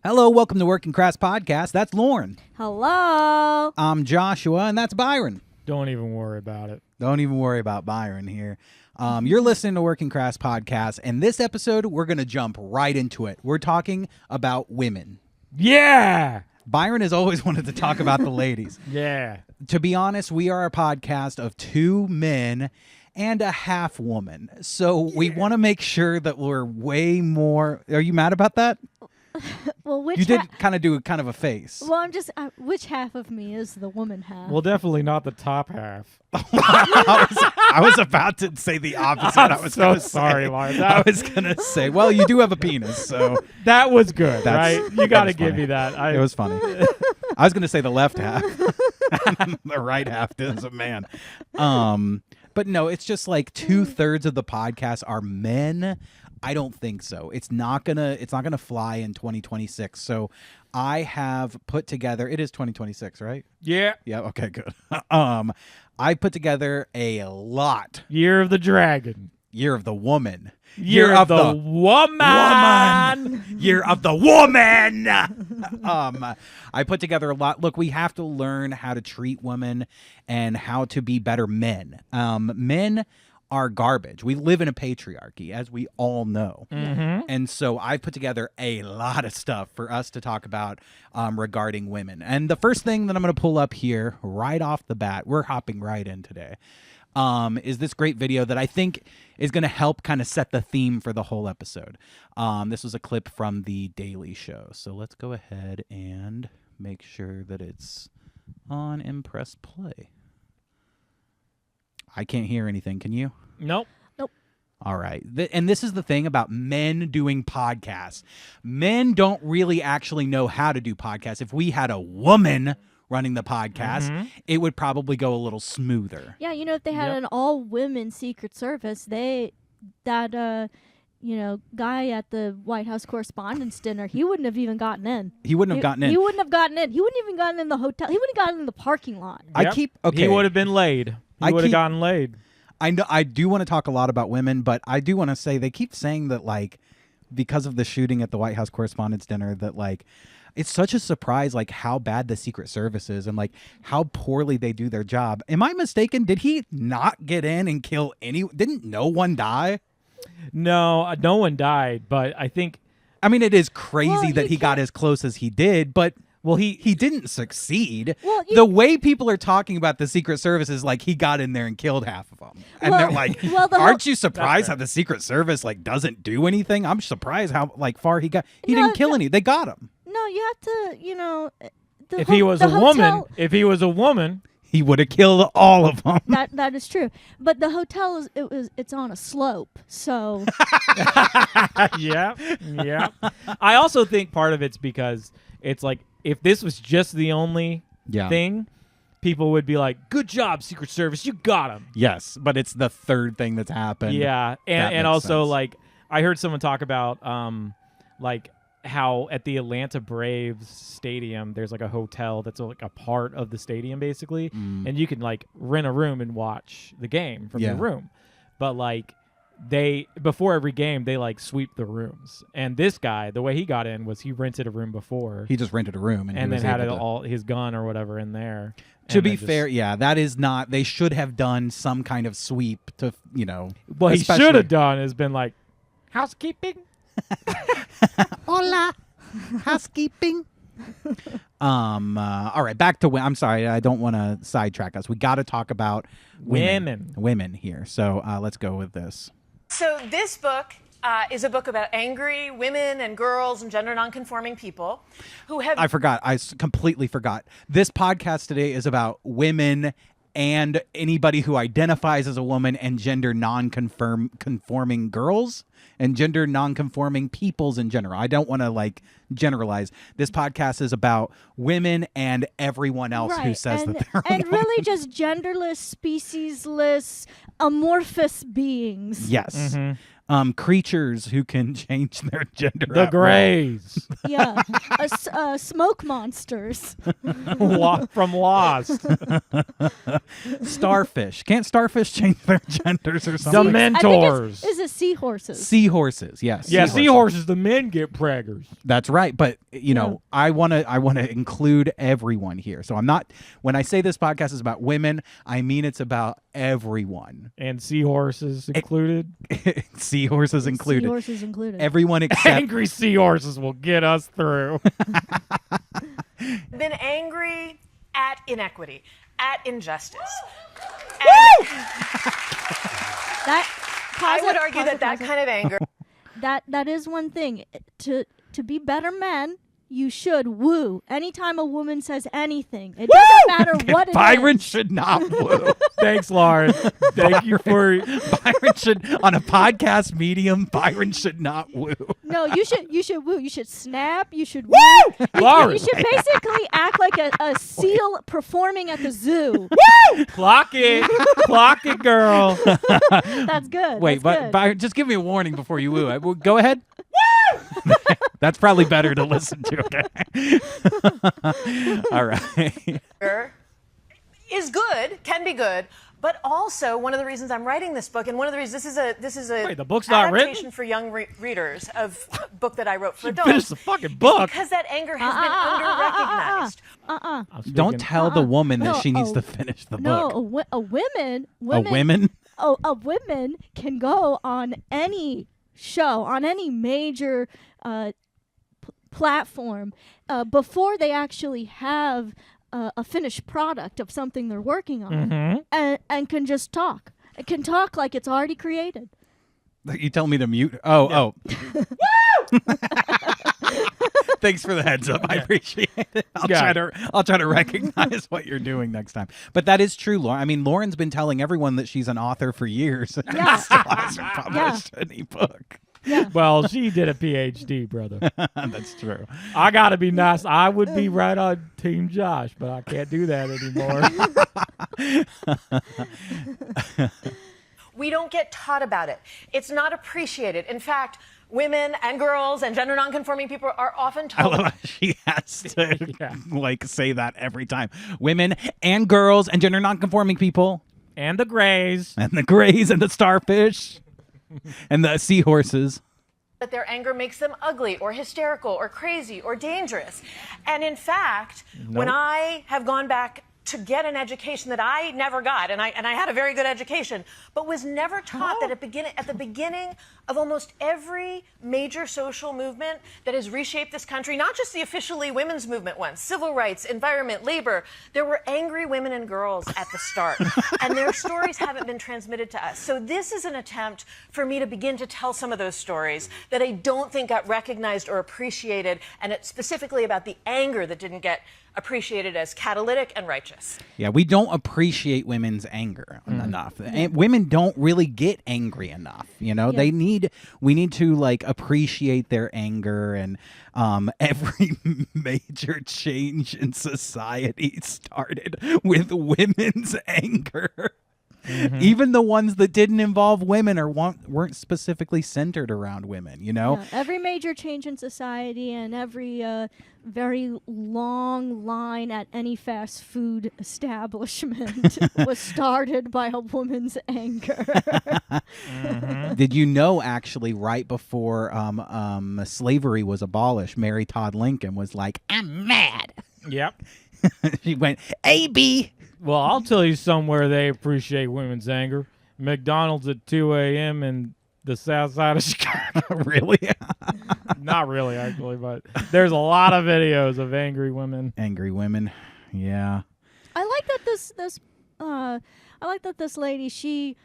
Hello, welcome to Working Crass Podcast. That's Lauren. Hello. I'm Joshua, and that's Byron. Don't even worry about it. Don't even worry about Byron here. You're listening to Working Crass Podcast, and this episode, we're going to jump right into it. We're talking about women. Yeah! Byron has always wanted to talk about the ladies. Yeah. To be honest, we are a podcast of two men and a half woman. So we want to make sure that we're way more... Are you mad about that? Well, which You did kind of do a face. Well, I'm just. Which half of me is the woman half? Well, definitely not the top half. I was about to say the opposite. I'm I was so gonna sorry, say, Lauren. I was going to say, well, you do have a penis, so That was good, That's- right? You got to was give funny. me that. it was funny. I was going to say the left half. The right half is a man. But no, it's just like 2/3 of the podcast are men. I don't think so. It's not gonna fly in 2026. So I have put together. It is 2026, right? Yeah. Yeah. Okay. Good. I put together a lot. Year of the Dragon. Year of the Woman. Year of the woman. Year of the Woman. I put together a lot. Look, we have to learn how to treat women and how to be better men. Men are garbage. We live in a patriarchy, as we all know. Mm-hmm. And so I put together a lot of stuff for us to talk about regarding women. And the first thing that I'm going to pull up here right off the bat, we're hopping right in today, is this great video that I think is going to help kind of set the theme for the whole episode. This was a clip from The Daily Show. So let's go ahead and make sure that it's on Impress Play. I can't hear anything. Can you? Nope. All right. And this is the thing about men doing podcasts. Men don't really actually know how to do podcasts. If we had a woman running the podcast, it would probably go a little smoother. Yeah, if they had an all-women Secret Service, guy at the White House Correspondents' Dinner, he wouldn't have even gotten in. He wouldn't have gotten in. He wouldn't have gotten in. He wouldn't even gotten in the hotel. He wouldn't have gotten in the parking lot. Yep. Okay. He would have been laid. He would have gotten laid. I know. I do want to talk a lot about women, but I do want to say they keep saying that, like, because of the shooting at the White House Correspondents' Dinner, that, like, it's such a surprise, like, how bad the Secret Service is and, like, how poorly they do their job. Am I mistaken? Did he not get in and kill Didn't no one die? No, no one died, but I think... I mean, it is crazy Well, that he got as close as he did, but... Well, he didn't succeed. Well, the way people are talking about the Secret Service is like he got in there and killed half of them. And they're like, aren't you surprised how the Secret Service like doesn't do anything? I'm surprised how like far he got. He didn't kill any. They got him. No, you have to, If he was a woman, he would have killed all of them. That is true. But the hotel it's on a slope, so yeah. I also think part of it's because it's like if this was just the only thing, people would be like, "Good job, Secret Service, you got him." Yes, but it's the third thing that's happened. Yeah, and also sense. Like I heard someone talk about like how at the Atlanta Braves stadium there's like a hotel that's like a part of the stadium basically, and you can like rent a room and watch the game from your room, but like before every game they like sweep the rooms, and this guy, the way he got in was he rented a room before. He just rented a room and then had all his gun or whatever in there. To be fair, that is not. They should have done some kind of sweep to What he should have done is been like housekeeping. Hola, housekeeping. All right, back to I'm sorry, I don't want to sidetrack us. We got to talk about women here. So let's go with this. So this book is a book about angry women and girls and gender nonconforming people who have... I forgot. I completely forgot. This podcast today is about women and anybody who identifies as a woman and gender non-conforming girls and gender non-conforming peoples in general. I don't want to like generalize. This podcast is about women and everyone else who says that they're and really just genderless, speciesless, amorphous beings. Yes. creatures who can change their gender. The at will. Greys Yeah. Smoke monsters. from Lost. Starfish. Can't starfish change their genders or something? The I think Mentors. is it seahorses? Seahorses. Yes. Yeah, seahorses. The men get preggers. That's right. But you know, I wanna include everyone here. So I'm not, when I say this podcast is about women, I mean it's about everyone. And seahorses included. Seahorses included. Seahorses included. Everyone except Angry seahorses will get us through. Been angry at inequity, at injustice. I would argue that kind of anger. That is one thing. To be better men, you should woo. Anytime a woman says anything, it doesn't matter what it Byron is. should not woo. Thanks, Lauren. Thank you for. Byron should, on a podcast medium, Byron should not woo. No, you should woo. You should snap. You should woo. Lauren. You should basically act like a seal performing at the zoo. Clock it, girl. That's good. Wait, That's but good. Byron, just give me a warning before you woo. Well, go ahead. That's probably better to listen to. Okay. All right. Is good, can be good, but also one of the reasons I'm writing this book, and one of the reasons this is a Wait, the book's not written? adaptation for young readers of a book that I wrote for Finish adults. the fucking book. Because that anger has been under-recognized. Don't tell the woman that No, she needs to finish the No, book. a women. A women can go on any show, on any major platform, before they actually have a finished product of something they're working on, and can just talk. It can talk like it's already created. You tell me to mute. Oh. Thanks for the heads up. I appreciate it. I'll try to recognize what you're doing next time. But that is true, Lauren. I mean, Lauren's been telling everyone that she's an author for years. And Yeah. still hasn't published any book. Yeah. Well, she did a PhD, brother. That's true. I gotta be nice. I would be right on Team Josh, but I can't do that anymore. We don't get taught about it. It's not appreciated. In fact, women and girls and gender nonconforming people are often I told. love how she has to say that every time. Women and girls and gender nonconforming people. And the Greys. And the Greys and the starfish. And the seahorses. That their anger makes them ugly or hysterical or crazy or dangerous. And in fact, when I have gone back to get an education that I never got, and I had a very good education, but was never taught that at the beginning of almost every major social movement that has reshaped this country, not just the officially women's movement ones, civil rights, environment, labor, there were angry women and girls at the start, and their stories haven't been transmitted to us. So this is an attempt for me to begin to tell some of those stories that I don't think got recognized or appreciated, and it's specifically about the anger that didn't get appreciated as catalytic and righteous. Yeah, we don't appreciate women's anger enough. And women don't really get angry enough. You know, we need to like appreciate their anger, and every major change in society started with women's anger. Even the ones that didn't involve women or weren't specifically centered around women, you know? Yeah, every major change in society and every very long line at any fast food establishment was started by a woman's anger. Did you know, actually, right before slavery was abolished, Mary Todd Lincoln was like, "I'm mad." Yep. She went, "A.B." Well, I'll tell you somewhere they appreciate women's anger. McDonald's at 2 a.m. in the south side of Chicago. Really? Not really, actually, but there's a lot of videos of angry women. Angry women. Yeah. I like that this lady, she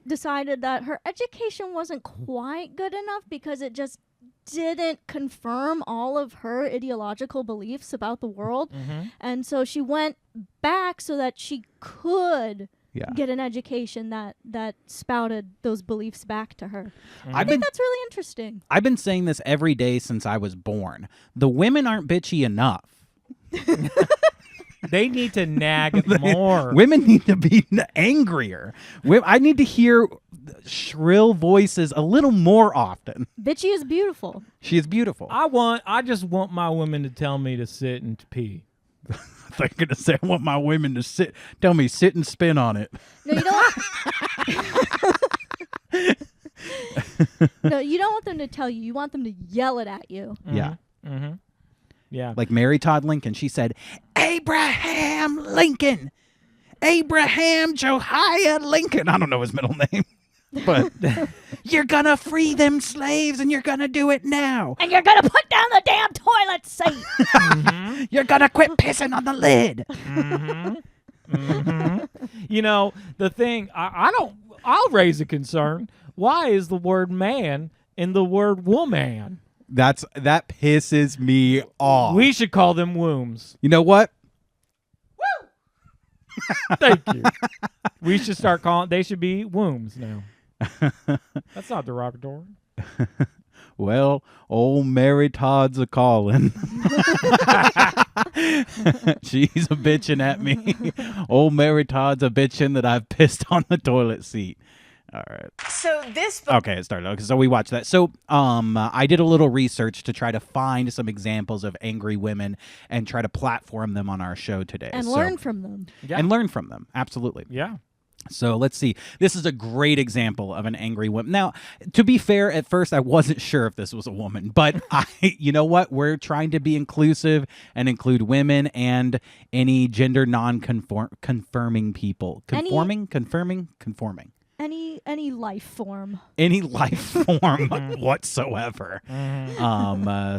decided that her education wasn't quite good enough because it just didn't confirm all of her ideological beliefs about the world. And so she went back so that she could get an education that spouted those beliefs back to her. I think that's really interesting. I've been saying this every day since I was born. The women aren't bitchy enough. They need to nag more. Women need to be angrier. I need to hear shrill voices a little more often. Bitchy is beautiful. She is beautiful. I just want my women to tell me to sit and to pee. They're gonna say I want my women to tell me sit and spin on it. No, you don't. No, you don't want them to tell you. You want them to yell it at you. Yeah. Mm-hmm. Yeah. Like Mary Todd Lincoln, she said, Abraham Lincoln. Abraham Josiah Lincoln. I don't know his middle name. But you're gonna free them slaves and you're gonna do it now. And you're gonna put down the damn toilet seat. Mm-hmm. You're gonna quit pissing on the lid. Mm-hmm. Mm-hmm. You know, the thing, I'll raise a concern. Why is the word man in the word woman? That pisses me off. We should call them wombs. You know what? Thank you. We should start calling, they should be wombs now. That's not derogatory. Well, old Mary Todd's a calling. She's a bitching at me. Old Mary Todd's a bitching that I've pissed on the toilet seat. All right. So this Okay, it started. Okay, so we watched that. So I did a little research to try to find some examples of angry women and try to platform them on our show today. And learn from them. Yeah. And learn from them. Absolutely. Yeah. So let's see. This is a great example of an angry woman. Now, to be fair, at first I wasn't sure if this was a woman, but you know what? We're trying to be inclusive and include women and any gender non-confirming people. Confirming. Any life form. Any life form whatsoever.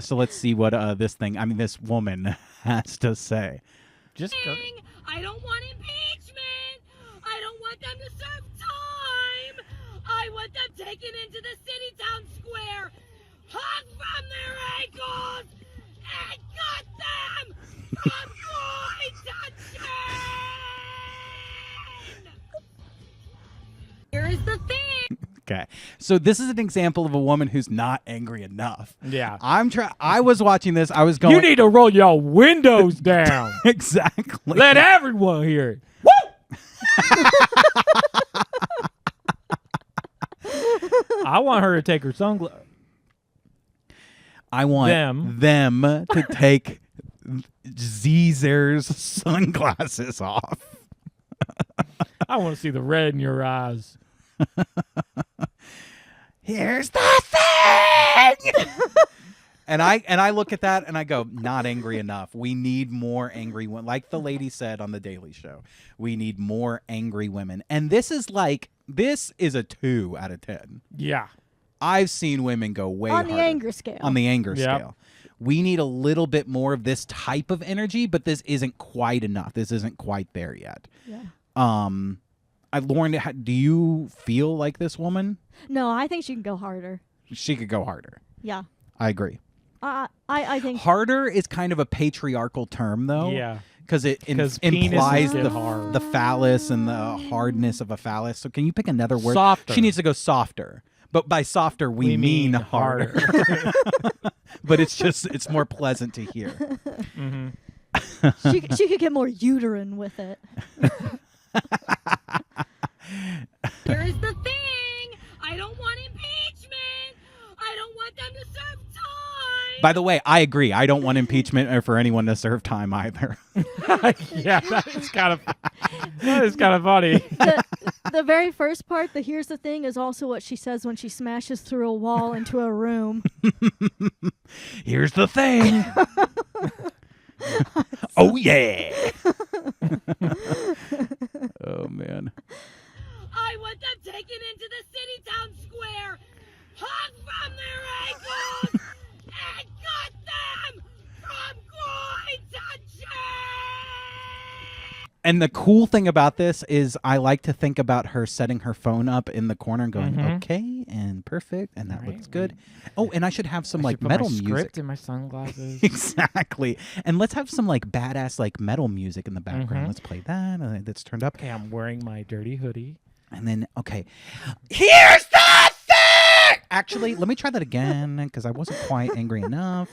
So let's see what this woman has to say. Just I don't want impeachment. I don't want them to serve time. I want them taken into the city town square, hung from their ankles, and cut them from groin to chin. Here's the thing. Okay. So this is an example of a woman who's not angry enough. Yeah. I was watching this. I was going. You need to roll your windows down. Exactly. Let everyone hear it. I want her to take her sunglasses. I want them to take Zer's sunglasses off. I want to see the red in your eyes. Here's the thing. And I look at that and I go, not angry enough. We need more angry women. Like the lady said on the Daily Show, we need more angry women. And this is a 2 out of 10. Yeah. I've seen women go way On harder. the anger scale. On the anger Yep. scale. We need a little bit more of this type of energy, but this isn't quite enough. This isn't quite there yet. Yeah. Lauren, do you feel like this woman? No, I think she can go harder. She could go harder. Yeah. I agree. I think Harder is kind of a patriarchal term, though. Yeah. Because it Penis implies is the hard. the phallus and the hardness of a phallus. So can you pick another word? Softer. She needs to go softer. But by softer, we mean harder. But it's more pleasant to hear. Mm-hmm. she could get more uterine with it. Here's the thing. I don't want impeachment. I don't want them to serve time. By the way, I agree. I don't want impeachment or for anyone to serve time either. Yeah, that is kind of funny. The very first part, the here's the thing, is also what she says when she smashes through a wall into a room. Here's the thing. Oh, yeah. Oh, man. I want them taken into the city town square, hung from their ankles, and cut them from groin to chin. And the cool thing about this is I like to think about her setting her phone up in the corner and going, okay, and perfect, and that looks good. Oh, and I should have some like metal music. Script in my sunglasses. Exactly. And let's have some like badass like metal music in the background. Let's play that. That's turned up. Okay, I'm wearing my dirty hoodie. And then, okay, here's the thing! Actually, let me try that again because I wasn't quite angry enough.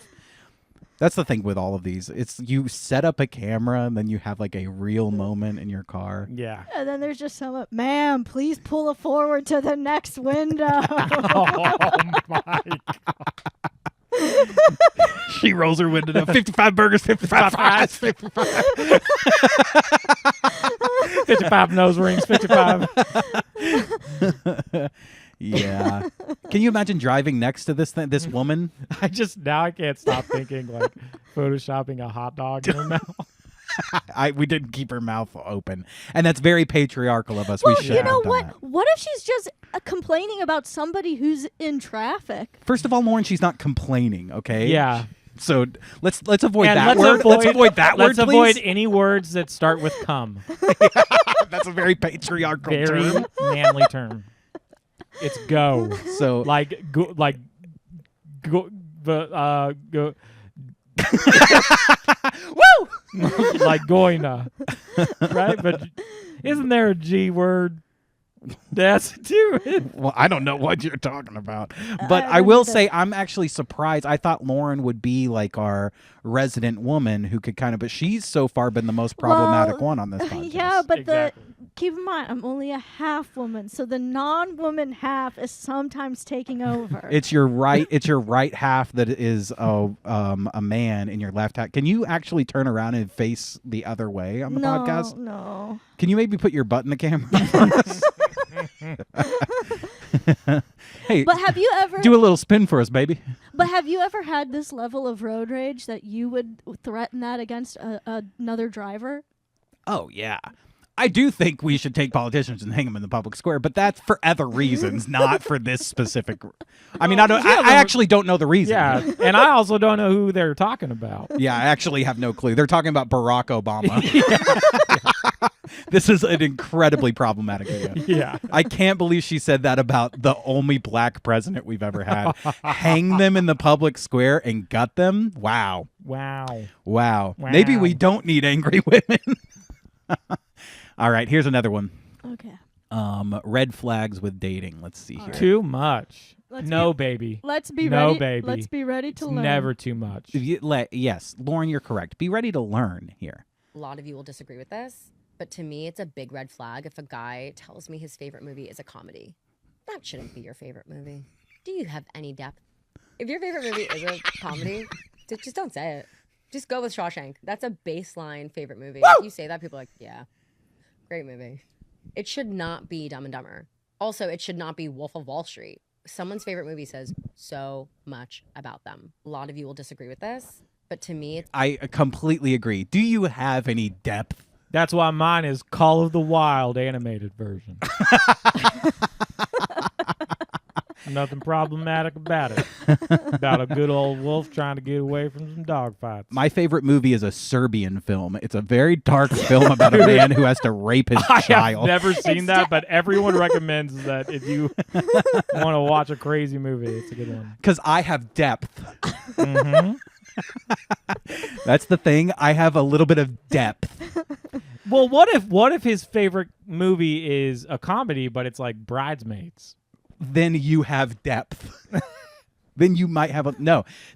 That's the thing with all of these. It's you set up a camera and then you have like a real moment in your car. Yeah. And then there's just someone, ma'am, please pull it forward to the next window. Oh my God. She rolls her window down. 55 burgers, 55 fries, 55. 55 nose rings, 55. Yeah. Can you imagine driving next to this woman? I can't stop thinking like photoshopping a hot dog in her mouth. We didn't keep her mouth open, and that's very patriarchal of us. Well, We should you know have done what? that. What if she's just complaining about somebody who's in traffic? First of all, Lauren, she's not complaining. Okay. Yeah. So let's avoid And that word. Let's avoid that word, Let's avoid please. any words that start with "come." That's a very patriarchal Very term. manly term. It's go. So Like go. Go. woo! Like goina, right? But isn't there a G word? That's to it. Well, I don't know what you're talking about, but I don't will either. say I'm actually surprised. I thought Lauren would be like our resident woman who could kind of, but she's so far been the most problematic Well, one on this podcast. Yeah, but Exactly. keep in mind, I'm only a half woman, so the non-woman half is sometimes taking over. It's your right. It's your right half that is a man, and your left half. Can you actually turn around and face the other way on the podcast? No. Can you maybe put your butt in the camera for us? Hey, But have you ever? do a little spin for us, baby. But have you ever had this level of road rage that you would threaten that against another driver? Oh yeah. I do think we should take politicians and hang them in the public square, but that's for other reasons, not for this specific. I mean, I don't. I actually don't know the reason. Yeah, and I also don't know who they're talking about. Yeah, I actually have no clue. They're talking about Barack Obama. This is an incredibly problematic video. Yeah. I can't believe she said that about the only black president we've ever had. Hang them in the public square and gut them? Wow. Wow. Maybe we don't need angry women. All right, here's another one. Okay. Red flags with dating. Let's see here. Too much. Let's No, be- baby. Let's be No, ready. baby. Let's be ready It's to learn. never too much. Yes, Lauren, you're correct. Be ready to learn here. A lot of you will disagree with this, but to me, it's a big red flag if a guy tells me his favorite movie is a comedy. That shouldn't be your favorite movie. Do you have any depth? If your favorite movie is a comedy, just don't say it. Just go with Shawshank. That's a baseline favorite movie. If you say that, people are like, yeah, great movie. It should not be Dumb and Dumber. Also, it should not be Wolf of Wall Street. Someone's favorite movie says so much about them. A lot of you will disagree with this, but to me, it's I completely agree. Do you have any depth? That's why mine is Call of the Wild animated version. Nothing problematic about it. About a good old wolf trying to get away from some dogfights. My favorite movie is a Serbian film. It's a very dark film about a man who has to rape his I have child. never seen that, but everyone recommends that if you want to watch a crazy movie, it's a good one. Because I have depth. Mm-hmm. That's the thing. I have a little bit of depth. Well, what if his favorite movie is a comedy, but it's like Bridesmaids? Then you have depth. Then you might have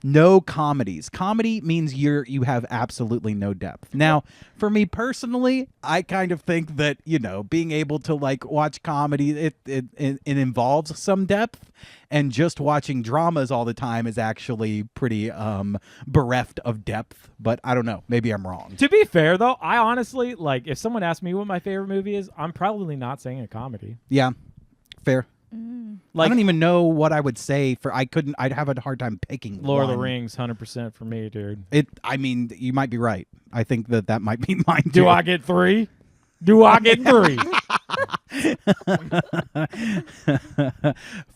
no comedies. Comedy means you have absolutely no depth. Now, for me personally, I kind of think that, being able to like watch comedy, it involves some depth, and just watching dramas all the time is actually pretty bereft of depth. But I don't know. Maybe I'm wrong. To be fair, though, I honestly, like, if someone asked me what my favorite movie is, I'm probably not saying a comedy. Yeah, fair. Like, I don't even know what I would say I'd have a hard time picking Lord of the one. Rings, 100% for me, dude. I mean, you might be right. I think that might be mine too. Do I get 3? Do I get 3?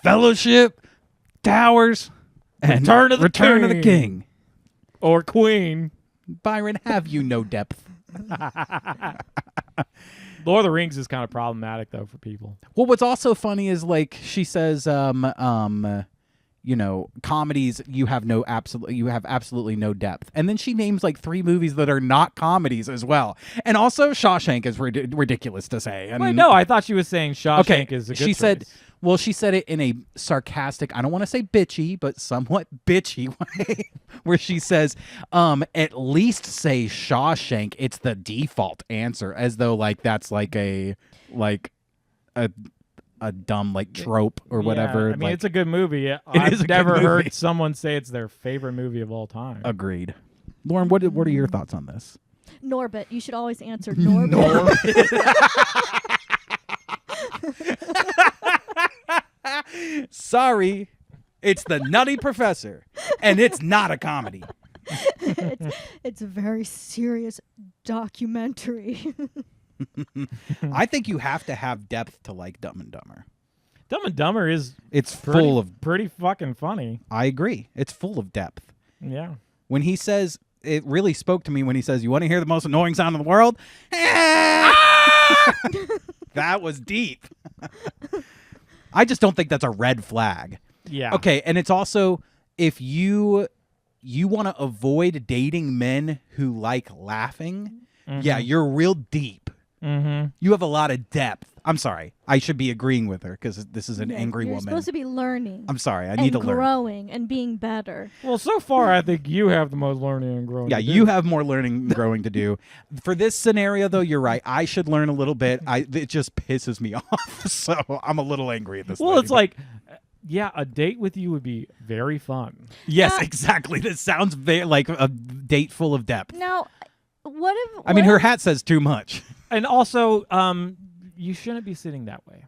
Fellowship, Towers, and Return of the Return of the King. King. Or Queen? Byron, have you no depth? Lord of the Rings is kind of problematic, though, for people. Well, what's also funny is like she says, comedies you have absolutely no depth, and then she names like 3 movies that are not comedies as well, and also Shawshank is ridiculous to say. And Wait, no, I thought she was saying Shawshank is a good she said, choice. Well, she said it in a sarcastic, I don't want to say bitchy, but somewhat bitchy way, where she says, at least say Shawshank. It's the default answer, as though like that's like a dumb like trope or whatever. I mean, like, it's a good movie. is a I've good never movie. heard someone say it's their favorite movie of all time. agreed. Lauren, what are your thoughts on this? Norbit. You should always answer Norbit. Sorry, it's the Nutty Professor, and it's not a comedy. It's a very serious documentary. I think you have to have depth to like Dumb and Dumber. Dumb and Dumber is It's full of. pretty fucking funny. I agree. It's full of depth. Yeah. When he says, it really spoke to me when he says, "You want to hear the most annoying sound in the world?" That was deep. I just don't think that's a red flag. Yeah. Okay, and it's also if you want to avoid dating men who like laughing, yeah, you're real deep. Mm-hmm. You have a lot of depth. I'm sorry. I should be agreeing with her because this is an angry You're woman. supposed to be learning. I'm sorry. I and need to learn. growing and being better. Well, so far, I think you have the most learning and growing. Yeah, to do. you have more learning and growing to do. For this scenario, though, you're right. I should learn a little bit. It just pisses me off, so I'm a little angry at this. Well, lady, it's but- like, yeah, a date with you would be very fun. yes, exactly. This sounds like a date full of depth. Now, what if? I mean, what her if- hat says too much. And also, you shouldn't be sitting that way.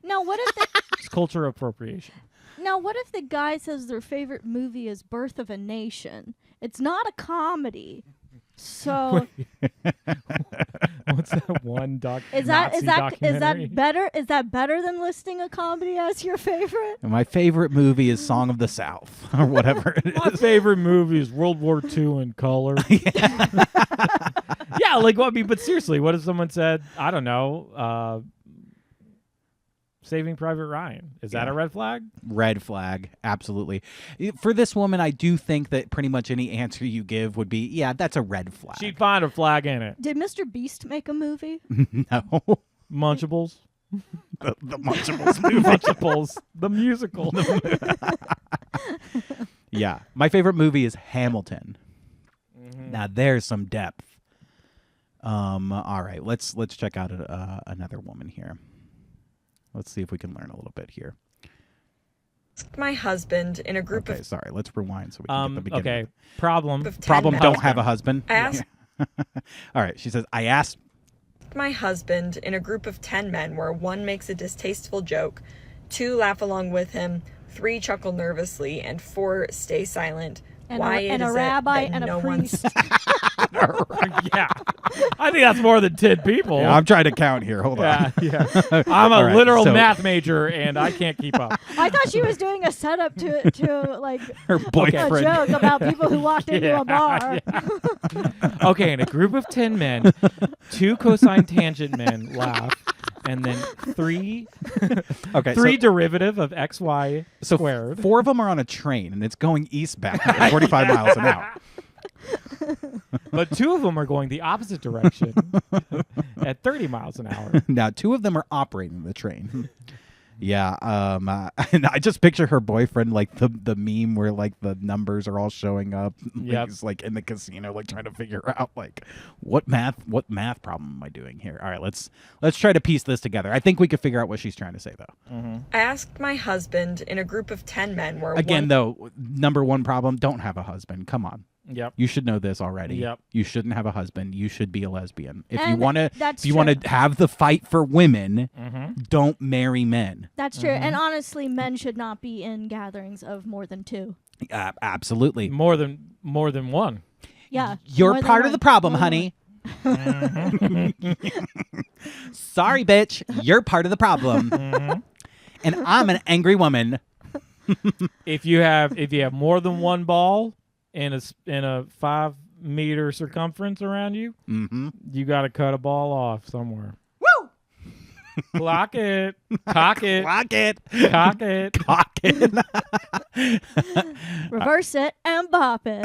Now, what if? It's culture appropriation. Now, what if the guy says their favorite movie is Birth of a Nation? It's not a comedy. So What's that one is Nazi documentary? that better? Is that better than listing a comedy as your favorite? And my favorite movie is Song of the South or whatever it My is. favorite movie is World War II in color. Yeah, like, well, I mean, but seriously, what if someone said, I don't know, Saving Private Ryan? Is that a red flag? Red flag, absolutely. For this woman, I do think that pretty much any answer you give would be, yeah, that's a red flag. She'd find a flag in it. Did Mr. Beast make a movie? No. Munchables. the Munchables movie. Munchables. The musical. Yeah. My favorite movie is Hamilton. Now there's some depth. All right, let's check out another woman here. Let's see if we can learn a little bit here. My husband in a group Okay, of sorry. Let's rewind so we can get the beginning. Okay. Problem. 10 Problem, men. don't have a husband. I asked All right, she says, I asked. my husband in a group of 10 men where 1 makes a distasteful joke, 2 laugh along with him, 3 chuckle nervously, and 4 stay silent. And Why a is it rabbi that and no a one's priest. Yeah. I think that's more than 10 people. Yeah, I'm trying to count here. Hold on. Yeah. I'm a All right, literal so- math major, and I can't keep up. I thought she was doing a setup to like Her a boyfriend. joke about people who walked into a bar. Okay, in a group of 10 men, 2 cosine tangent men laugh, and then 3 Okay, derivative of xy so squared. 4 of them are on a train, and it's going eastbound at 45 miles an hour. But 2 of them are going the opposite direction at 30 miles an hour. Now, 2 of them are operating the train. Yeah, and I just picture her boyfriend like the meme where like the numbers are all showing up. Yep. He's like in the casino, like trying to figure out like what math problem am I doing here? All right, let's try to piece this together. I think we could figure out what she's trying to say though. I asked my husband in a group of 10 men where Again, 1 though, number 1 problem: don't have a husband. Come on. Yep. You should know this already. Yep. You shouldn't have a husband. You should be a lesbian. If you And want to, that's if you want true. to have the fight for women, Mm-hmm. don't marry men. That's true. And honestly, men should not be in gatherings of more than 2. Absolutely. More than 1. Yeah. You're more than part of one. the problem, More than honey. Sorry, bitch. You're part of the problem. And I'm an angry woman. If you have more than 1 ball in a 5-meter circumference around you, Mm-hmm. you got to cut a ball off somewhere. Woo! Clock it. Cock it. Rock it. Cock it. Cock it. Reverse it and bop it.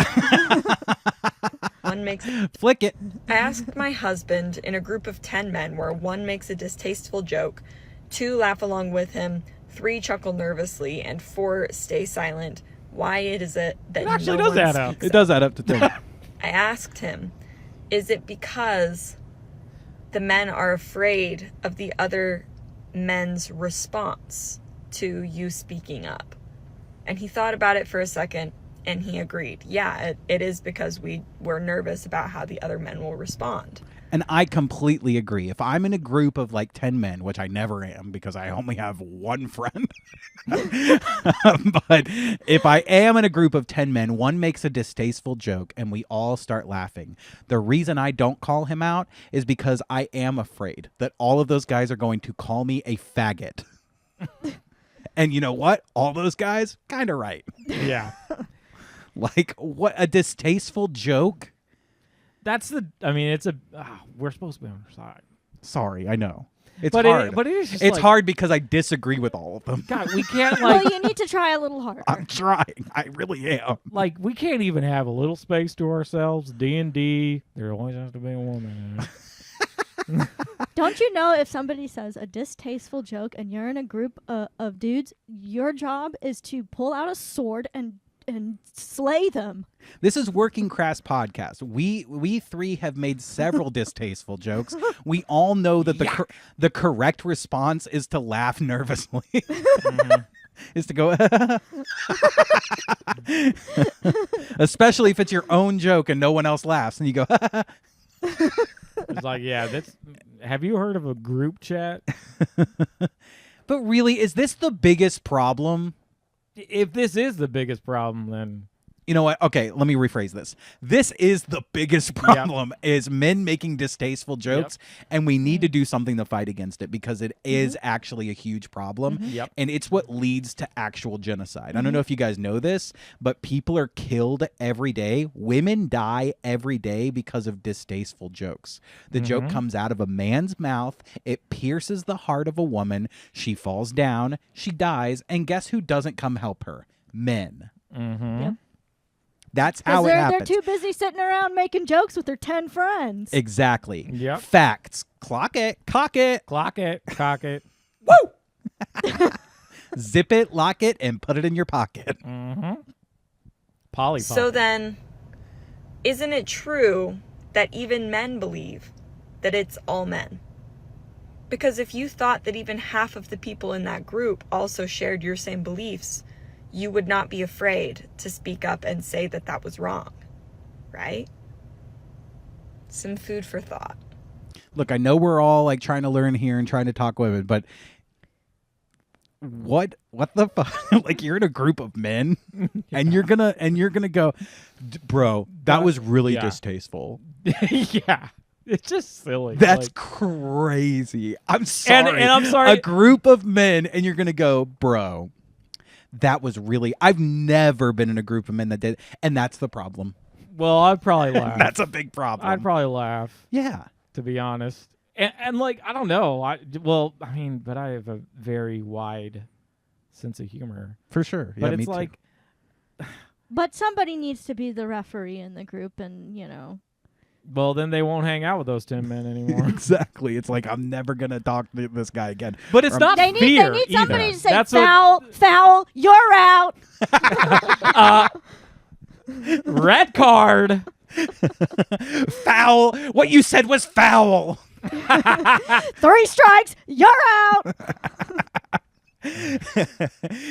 1 makes Flick it. I asked my husband in a group of 10 men where 1 makes a distasteful joke, 2 laugh along with him, 3 chuckle nervously, and 4 stay silent. Why is it that It actually no does one add up. speaks It does add up to 10. I asked him, is it because the men are afraid of the other men's response to you speaking up? And he thought about it for a second, and he agreed. Yeah, it is because we're nervous about how the other men will respond. And I completely agree. If I'm in a group of like 10 men, which I never am because I only have one friend, but if I am in a group of 10 men, one makes a distasteful joke and we all start laughing. The reason I don't call him out is because I am afraid that all of those guys are going to call me a faggot. And you know what? All those guys, kind of right. Yeah. Like, what a distasteful joke. That's the. I mean, it's a. We're supposed to be on our side. Sorry, I know. It's But hard. but it is just it's like, hard because I disagree with all of them. God, we can't Well, like you need to try a little harder. I'm trying. I really am. like we can't even have a little space to ourselves. D&D. There always has to be a woman in it. Don't you know if somebody says a distasteful joke and you're in a group of dudes, your job is to pull out a sword and slay them. This is Working Crass Podcast. We three have made several distasteful jokes. We all know that the correct response is to laugh nervously. Is to go, especially if it's your own joke and no one else laughs, and you go. It's like, yeah, that's. Have you heard of a group chat? But really, is this the biggest problem? If this is the biggest problem, then You know what? Okay, let me rephrase this. This is the biggest problem is men making distasteful jokes, and we need to do something to fight against it because it is actually a huge problem. Yep. And it's what leads to actual genocide. I don't know if you guys know this, but people are killed every day. Women die every day because of distasteful jokes. The joke comes out of a man's mouth, it pierces the heart of a woman, she falls down, she dies, and guess who doesn't come help her? Men. Yep. That's how it they're happens. too busy sitting around making jokes with their 10 friends. Exactly. Yep. Facts. Clock it. Cock it. clock it, cock it. Woo! Zip it, lock it, and put it in your pocket. Polly. So then, isn't it true that even men believe that it's all men? Because if you thought that even half of the people in that group also shared your same beliefs, you would not be afraid to speak up and say that that was wrong, right? Some food for thought. Look, I know we're all like trying to learn here and trying to talk women, but what the fuck? Like you're in a group of men and you're gonna go, bro, that was really distasteful. Yeah. It's just silly. That's like, crazy. I'm sorry. and I'm sorry. A group of men and you're gonna go, bro. That was really. I've never been in a group of men that did, and that's the problem. well, I'd probably laugh. That's a big problem. I'd probably laugh, yeah. to be honest. And like, I don't know. But I have a very wide sense of humor. For sure. But yeah, me it's too. like, But somebody needs to be the referee in the group and, you know. well, then they won't hang out with those 10 men anymore. Exactly. It's like I'm never gonna talk to this guy again. But it's not They need fear somebody either. to say, That's foul, you're out. red card. Foul. What you said was foul. 3 strikes, you're out.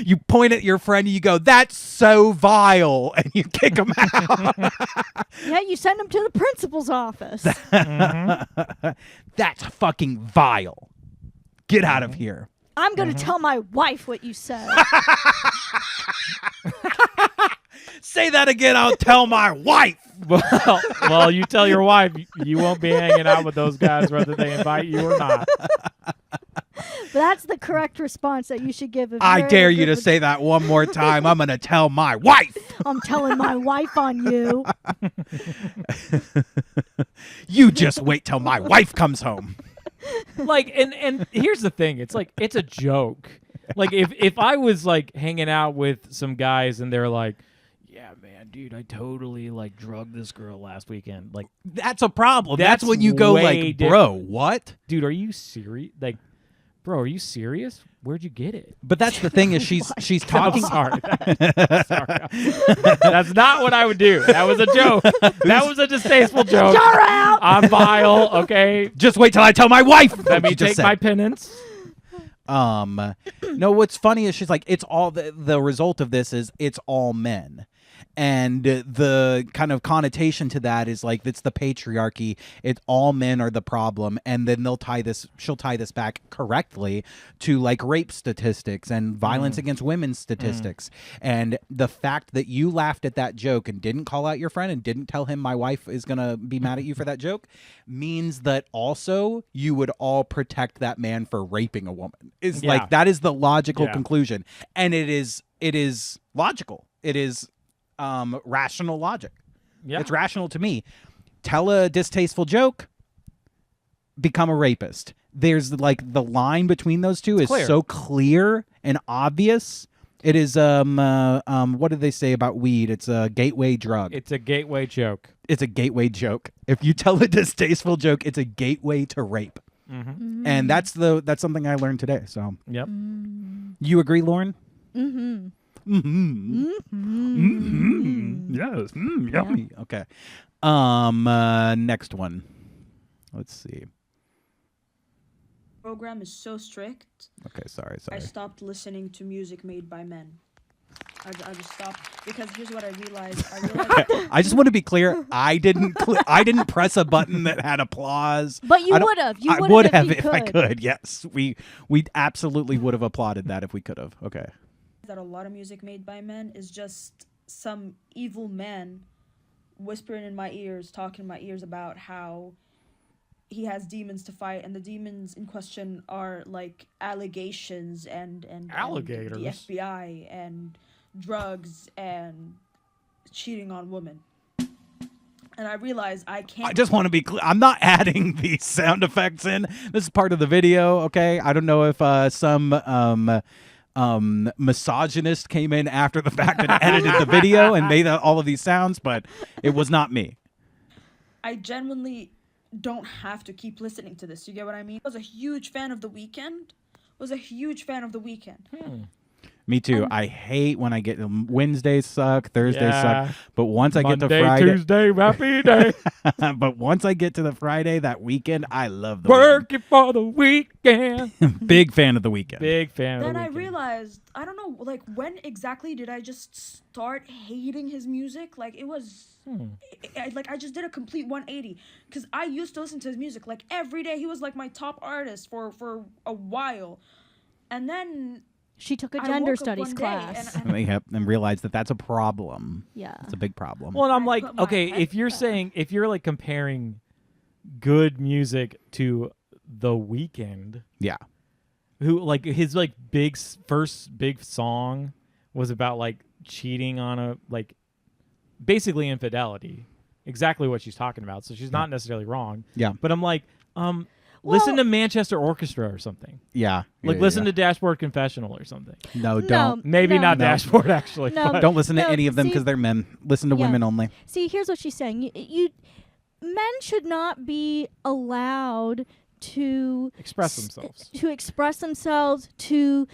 You point at your friend and you go, "That's so vile," and you kick him out. Yeah, you send them to the principal's office. That's fucking vile. Get out of here. I'm going to tell my wife what you said. Say that again. I'll tell my wife. Well, you tell your wife you won't be hanging out with those guys whether they invite you or not. That's the correct response that you should give. If I you're in a dare you group to of- say that one more time. I'm gonna tell my wife. I'm telling my wife on you. You just wait till my wife comes home. Like, and here's the thing. It's like, it's a joke. Like, if I was like hanging out with some guys and they're like, yeah, man, dude, I totally like drugged this girl last weekend. Like, That's a problem. That's That's when you go way like, bro, what? dude, are you serious? Like, Bro, are you serious? Where'd you get it? But that's the thing is she's talking. Sorry. That's not what I would do. That was a joke. That was a distasteful joke. You're out. I'm vile. Okay. Just wait till I tell my wife. Let me She just take said. my penance. No, what's funny is she's like, it's all the result of this is it's all men. And the kind of connotation to that is like it's the patriarchy. It's all men are the problem, and then she'll tie this back correctly to like rape statistics and violence against women statistics. And the fact that you laughed at that joke and didn't call out your friend and didn't tell him my wife is gonna be mad at you for that joke means that also you would all protect that man for raping a woman. Is like that is the logical conclusion, and it is logical. It is rational logic. Yeah. It's rational to me. Tell a distasteful joke, become a rapist. There's like the line between those two is so clear and obvious. It is what did they say about weed? It's a gateway drug. It's a gateway joke. It's a gateway joke. If you tell a distasteful joke, it's a gateway to rape. Mm-hmm. And that's something I learned today. So yep. You agree, Lauren? Mm-hmm. Mm-hmm. Mm-hmm. Yes. Yummy. Okay. Next one. Let's see. Program is so strict. Okay, sorry. I stopped listening to music made by men. I just stopped because here's what I realized. I just want to be clear. I didn't press a button that had applause. But you would have. I would have if I could. Yes, we absolutely would have applauded that if we could have. Okay. That a lot of music made by men is just some evil man whispering in my ears, talking in my ears about how he has demons to fight, and the demons in question are like allegations and alligators, and the FBI, and drugs and cheating on women. And I realize I can't. I just want to be clear. I'm not adding these sound effects in. This is part of the video. Okay. I don't know if some misogynist came in after the fact and edited the video and made all of these sounds, but it was not me. I genuinely don't have to keep listening to this. You get what I mean? I was a huge fan of The Weeknd. Me too. I hate when I get Wednesdays suck, Thursdays suck, but once I get to Monday, Friday, Tuesday, happy day. but once I get to the Friday, that weekend, I love the Working for the weekend. Big fan of The Weeknd. Big fan of Then the I weekend. realized, I don't know, like when exactly did I just start hating his music? Like it was, I just did a complete 180 because I used to listen to his music like every day. He was like my top artist for a while, and then. She took a gender studies class. And realized that that's a problem. Yeah. It's a big problem. Well, and I'm like, okay, if you're like comparing good music to The Weeknd, yeah, who like his like first big song was about like cheating on a like basically infidelity, exactly what she's talking about. So she's not necessarily wrong. Yeah. But I'm like, listen to Manchester Orchestra or something. Yeah. Like listen to Dashboard Confessional or something. No, don't. Maybe not Dashboard actually. No. Don't listen to any of them because they're men. Listen to women only. See, here's what she's saying. Men should not be allowed to express themselves. To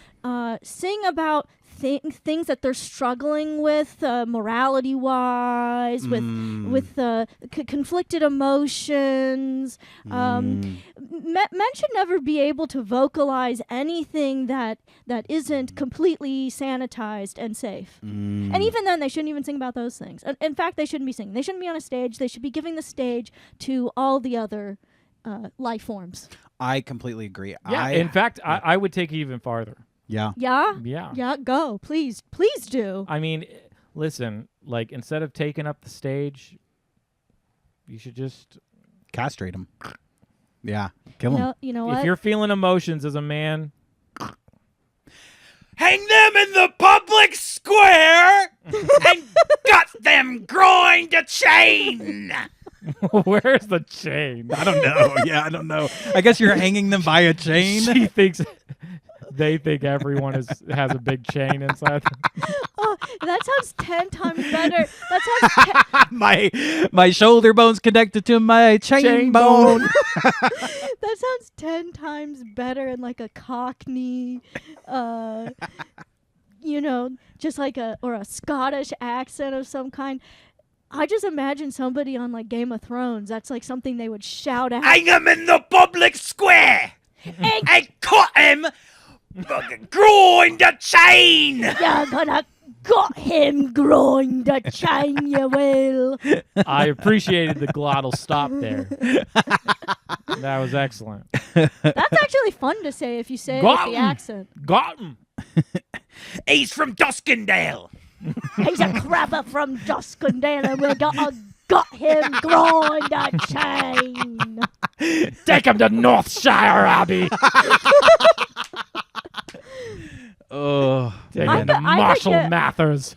sing about things that they're struggling with, morality-wise, with conflicted emotions. Men should never be able to vocalize anything that isn't completely sanitized and safe. And even then, they shouldn't even sing about those things. In fact, they shouldn't be singing. They shouldn't be on a stage. They should be giving the stage to all the other life forms. I completely agree. Yeah. In fact, I would take it even farther. Yeah. Yeah? Yeah. Yeah, go. Please do. I mean, listen, like instead of taking up the stage, you should just castrate him. Yeah. Kill him. You know what? If you're feeling emotions as a man, hang them in the public square and gut them groin to chain. Where's the chain? I don't know. Yeah, I don't know. I guess you're hanging them by a chain. She thinks They think everyone has a big chain inside. Oh, that sounds 10 times better. That sounds My shoulder bone's connected to my chain bone. that sounds 10 times better in like a Cockney, just like a Scottish accent of some kind. I just imagine somebody on like Game of Thrones. That's like something they would shout out. Hang him in the public square and cut him, grind the chain. You're gonna got him, grind the chain, you will. I appreciated the glottal stop there. That was excellent. That's actually fun to say if you say it with the accent. Got him. He's from Duskendale. He's a crabber from Duskendale, and we got him, grind the chain. Take him to Northshire Abbey. Oh, take him to Marshall Mathers.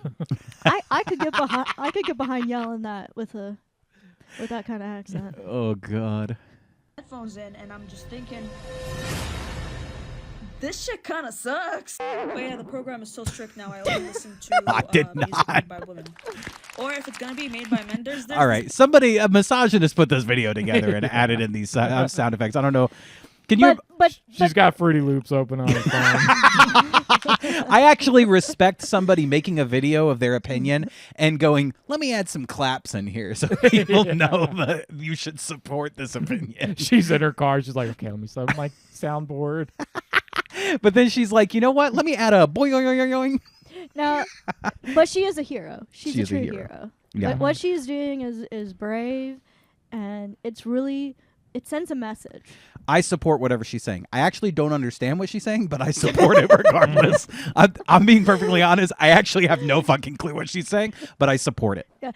I could get behind yelling that with that kind of accent. Oh God. Headphones in, and I'm just thinking, this shit kind of sucks. But yeah, the program is so strict now. I only listen to music made by women. Or if it's gonna be made by men, there's all right. Somebody, a misogynist, put this video together and added in these sound effects. I don't know. Can you? But she's got Fruity Loops open on her phone. I actually respect somebody making a video of their opinion and going, let me add some claps in here so people know that you should support this opinion. She's in her car. She's like, okay, let me set my soundboard. But then she's like, you know what? Let me add a boing. No, but she is a hero. She's a true hero. hero. Yeah. But what she's doing is brave, and it sends a message. I support whatever she's saying. I actually don't understand what she's saying, but I support it regardless. I'm being perfectly honest. I actually have no fucking clue what she's saying, but I support it. Yeah.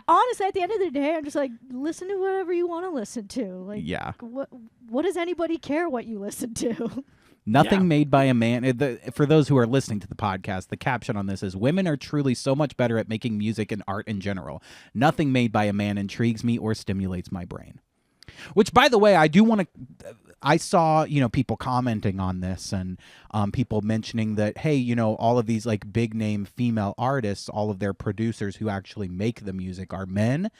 Honestly, at the end of the day, I'm just like, listen to whatever you want to listen to. Like, yeah. What does anybody care what you listen to? Nothing made by a man. For those who are listening to the podcast, the caption on this is, women are truly so much better at making music and art in general. Nothing made by a man intrigues me or stimulates my brain. Which, by the way, I do want to. I saw, people commenting on this and people mentioning that, hey, all of these like big name female artists, all of their producers who actually make the music are men.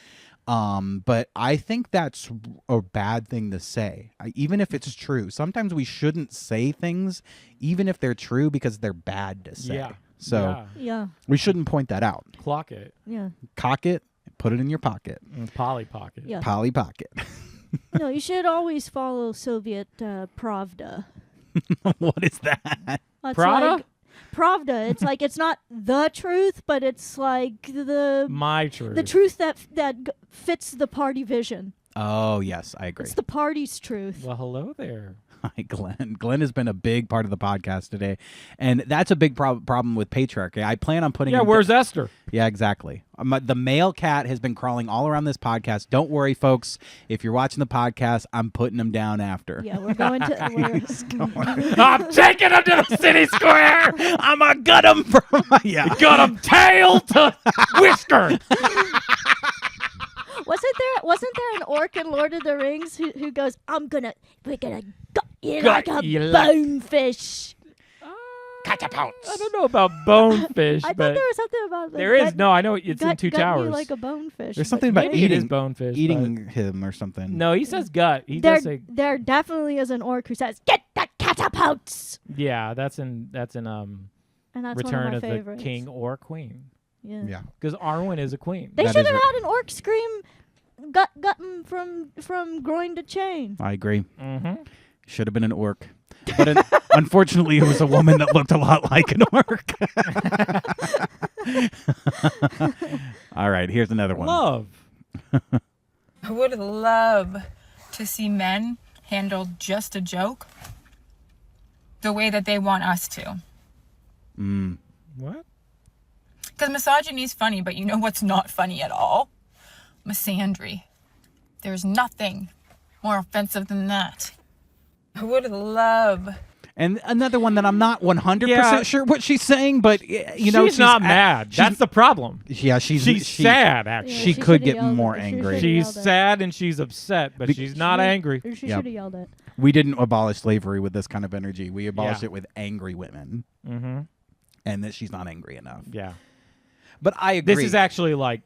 But I think that's a bad thing to say, even if it's true. Sometimes we shouldn't say things, even if they're true, because they're bad to say. Yeah. So yeah, we shouldn't point that out. Clock it. Yeah. Cock it. Put it in your pocket. Polly pocket. Yeah. Polly pocket. No, you should always follow Soviet Pravda. What is that? That's Prada? like Pravda. It's like it's not the truth, but it's like my truth. the truth that fits the party vision. Oh, yes, I agree. It's the party's truth. Well, hello there. Hi, Glenn. Glenn has been a big part of the podcast today, and that's a big problem with patriarchy. I plan on putting. Yeah, where's Esther? Yeah, exactly. The male cat has been crawling all around this podcast. Don't worry, folks. If you're watching the podcast, I'm putting him down after. Yeah, we're going to. I'm taking him to the city square. I'm gonna gut him from. Yeah, got him tail to whisker. Wasn't there an orc in Lord of the Rings who goes, we're gonna gut you like a bonefish. Catapults. I don't know about bonefish, I thought but there was something about like, there is. No, I know it's in Two gut Towers. You like a bonefish. There's something about Maybe it is bonefish. eating him or something. No, he says gut. He does say. There definitely is an orc who says, "Get the catapults." Yeah, that's in And that's Return one of of my favorites. the King or Queen. Yeah. Because Arwen is a queen. They That should is have had an orc scream, gutting from groin to chain. I agree. Mm-hmm. Should have been an orc. But unfortunately, it was a woman that looked a lot like an orc. All right, here's another one. Love. I would love to see men handle just a joke the way that they want us to. What? Because misogyny is funny, but you know what's not funny at all? Misandry. There's nothing more offensive than that. I would love. And another one that I'm not 100% sure what she's saying, but she's not mad. That's the problem. Yeah, she's sad. Actually, Yeah, she she could shoulda get yelled more at- she angry. shoulda she's yelled at- sad and she's upset, but she's not angry. She Yep. should have yelled at. We didn't abolish slavery with this kind of energy. We abolished Yeah. it with angry women. Mm-hmm. And that she's not angry enough. Yeah. But I agree. This is actually like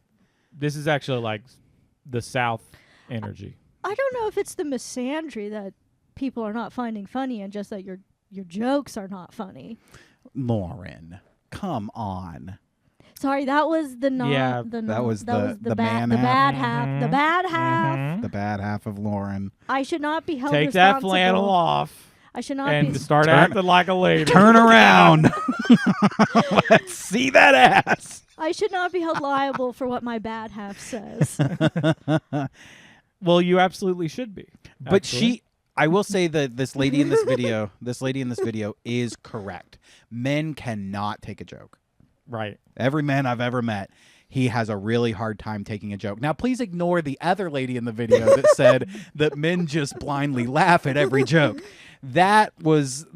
the South energy. I don't know if it's the misandry that people are not finding funny and just that your jokes are not funny. Lauren, come on. Sorry, that was the non. Yeah, that was the bad, man the half. bad half. The bad half. The bad half of Lauren. I should not be held Take that responsible. flannel off I should not and be. start acting like a lady. Turn around. Let's see that ass. I should not be held liable for what my bad half says. Well, you absolutely should be. But actually. I will say that this lady in this video is correct. Men cannot take a joke. Right. Every man I've ever met, he has a really hard time taking a joke. Now, please ignore the other lady in the video that said that men just blindly laugh at every joke. That was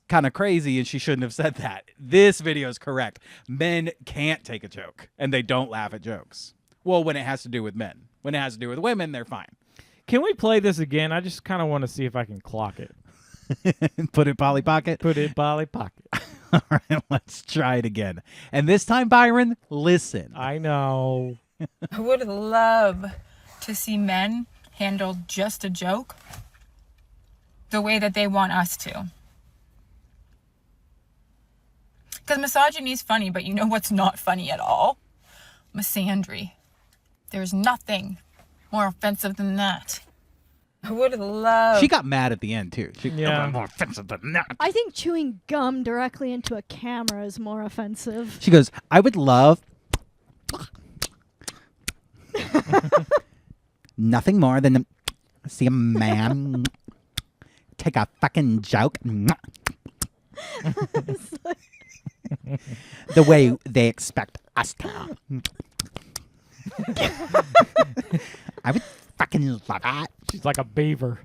kind of crazy, and she shouldn't have said that. This video is correct. Men can't take a joke, and they don't laugh at jokes. Well, when it has to do with men. When it has to do with women, they're fine. Can we play this again? I just kind of want to see if I can clock it. Put it Polly Pocket. Put it Polly Pocket. All right, let's try it again. And this time, Byron, listen. I know. I would love to see men handle just a joke the way that they want us to. Because misogyny is funny, but you know what's not funny at all? Misandry. There's nothing more offensive than that. I would love... She got mad at the end, too. Yeah. More offensive than that. I think chewing gum directly into a camera is more offensive. She goes, I would love nothing more than to see a man take a fucking joke the way they expect us to. I would fucking love that. She's like a beaver.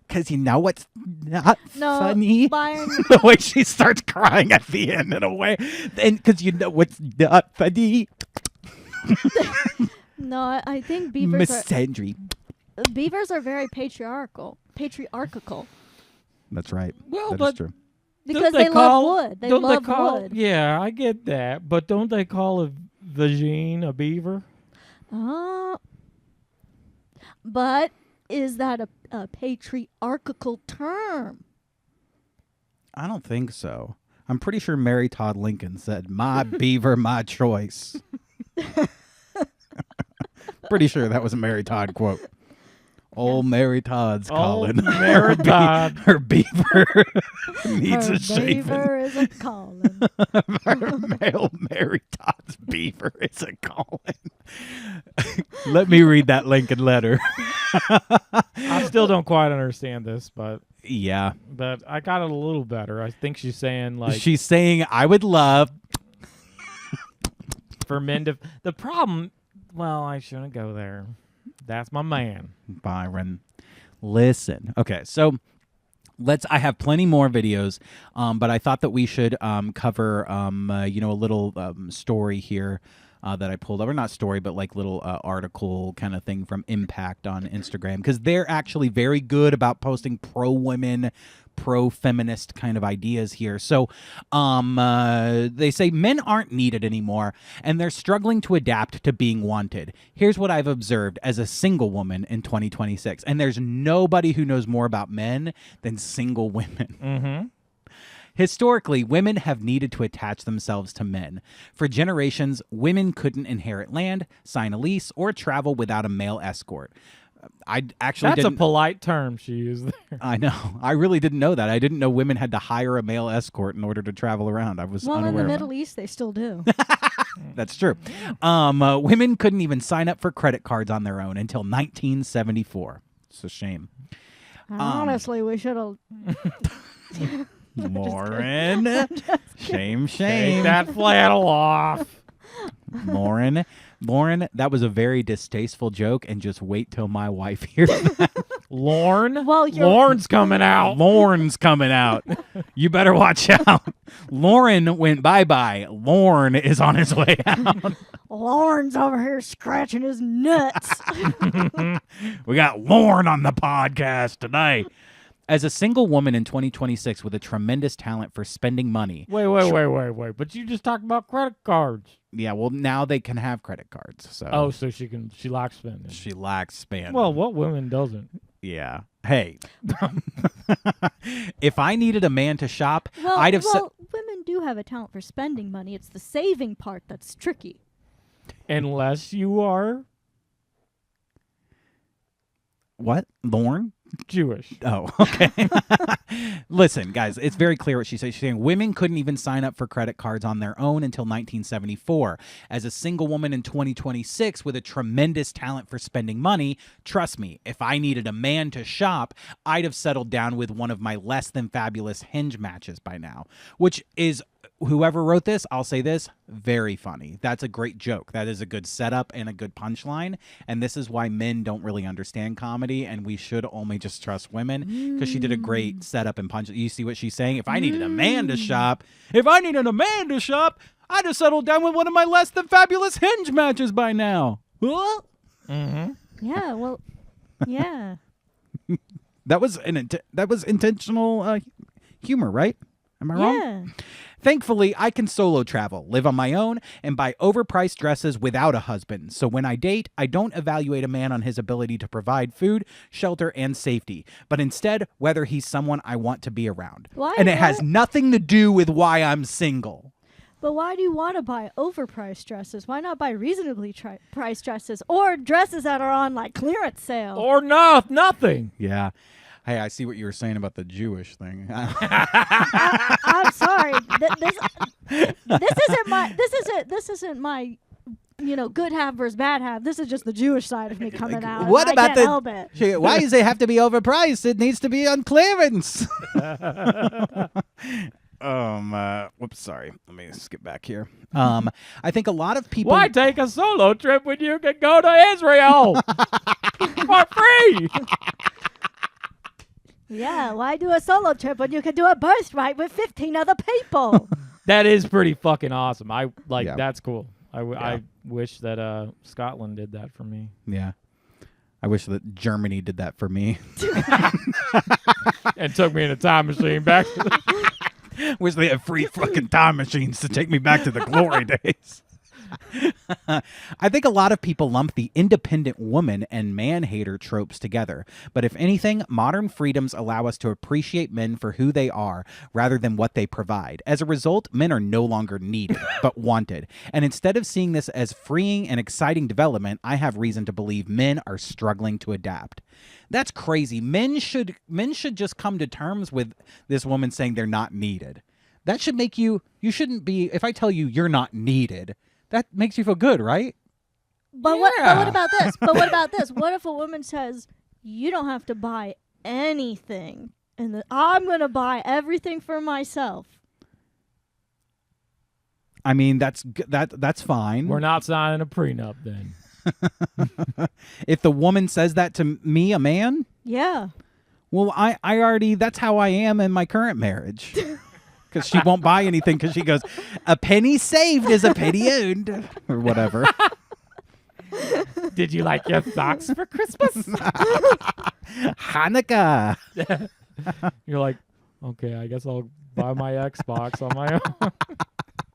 Because you know what's not No, funny? Byron. The way she starts crying at the end in a way. And because you know what's not funny? No, I think beavers are very patriarchal. That's right. Well, That is but true. Because they love wood. They love wood. Yeah, I get that. But don't they call a vagine a beaver? But is that a patriarchal term? I don't think so. I'm pretty sure Mary Todd Lincoln said, "My beaver, my choice." Pretty sure that was a Mary Todd quote. Old Mary Todd's calling. Mary Todd. Her beaver needs Her a shaving. beaver is a calling. Her male Mary Todd's beaver is a calling. Let me read that Lincoln letter. I still don't quite understand this, but Yeah. I got it a little better. I think she's saying like She's saying, I would love. for men to the problem. Well, I shouldn't go there. That's my man. Byron, listen. Okay, so I have plenty more videos, but I thought that we should cover, a little story here that I pulled up, or not story, but like little article kind of thing from Impact on Instagram, because they're actually very good about posting pro-women, pro-feminist kind of ideas here. So they say men aren't needed anymore, and they're struggling to adapt to being wanted. Here's what I've observed as a single woman in 2026, and there's nobody who knows more about men than single women. Mm-hmm. Historically, women have needed to attach themselves to men. For generations, women couldn't inherit land, sign a lease, or travel without a male escort. I actually That's a didn't. polite term she used there. I know. I really didn't know that. I didn't know women had to hire a male escort in order to travel around. I was Well, in unaware the of Middle East, they still do. That's true. Women couldn't even sign up for credit cards on their own until 1974. It's a shame. Honestly, we should have. Lauren. Shame. Take that flannel off. Lauren, that was a very distasteful joke, and just wait till my wife hears that. Lorne? Well, you're- Lorne's coming out. Lorne's coming out. You better watch out. Lauren went bye-bye. Lorne is on his way out. Lauren's over here scratching his nuts. We got Lorne on the podcast tonight. As a single woman in 2026 with a tremendous talent for spending money. Wait. But you just talked about credit cards. Yeah, well, now they can have credit cards. So Oh, so she lacks spending. she lacks spending. Well, what woman doesn't? Yeah. Hey, if I needed a man to shop, well, I'd have women do have a talent for spending money. It's the saving part that's tricky. Unless you are What? Lorne? Jewish. Oh, okay. Listen, guys, it's very clear what she says. She's saying women couldn't even sign up for credit cards on their own until 1974. As a single woman in 2026 with a tremendous talent for spending money, trust me, if I needed a man to shop, I'd have settled down with one of my less than fabulous Hinge matches by now, which is, whoever wrote this, I'll say this, very funny. That's a great joke. That is a good setup and a good punchline. And this is why men don't really understand comedy, and we should only just trust women, because she did a great setup and punch. You see what she's saying? If I needed a man to shop, I'd have settled down with one of my less than fabulous Hinge matches by now. Huh? Mm-hmm. Yeah, well, yeah. That was intentional humor, right? Am I wrong? Yeah. Thankfully, I can solo travel, live on my own, and buy overpriced dresses without a husband. So when I date, I don't evaluate a man on his ability to provide food, shelter, and safety, but instead whether he's someone I want to be around. Why- And it has why- nothing to do with why I'm single. But why do you want to buy overpriced dresses? Why not buy reasonably priced dresses or dresses that are on like clearance sale? Or nothing. Yeah. Hey, I see what you were saying about the Jewish thing. I'm sorry. This isn't my good half versus bad half. This is just the Jewish side of me coming out. What and I about can't help it. Why does it have to be overpriced? It needs to be on clearance. Whoops, sorry. Let me skip back here. I think a lot of people. Why take a solo trip when you can go to Israel for free? Yeah, why do a solo trip when you can do a birthright with 15 other people? That is pretty fucking awesome. Yeah. That's cool. I wish that Scotland did that for me. Yeah. I wish that Germany did that for me. And took me in a time machine back. Wish they had free fucking time machines to take me back to the glory days. I think a lot of people lump the independent woman and man hater tropes together. But if anything, modern freedoms allow us to appreciate men for who they are rather than what they provide. As a result, men are no longer needed, but wanted. And instead of seeing this as freeing and exciting development, I have reason to believe men are struggling to adapt. That's crazy. Men should just come to terms with this woman saying they're not needed. That should make you shouldn't be, if I tell you you're not needed, that makes you feel good, right? But what about this? What if a woman says, you don't have to buy anything, and I'm going to buy everything for myself? I mean, that's fine. We're not signing a prenup then. If the woman says that to me, a man, Yeah. well, I already, that's how I am in my current marriage. Because she won't buy anything because she goes, a penny saved is a penny owned, or whatever. Did you like your socks for Christmas? Hanukkah. You're like, okay, I guess I'll buy my Xbox on my own.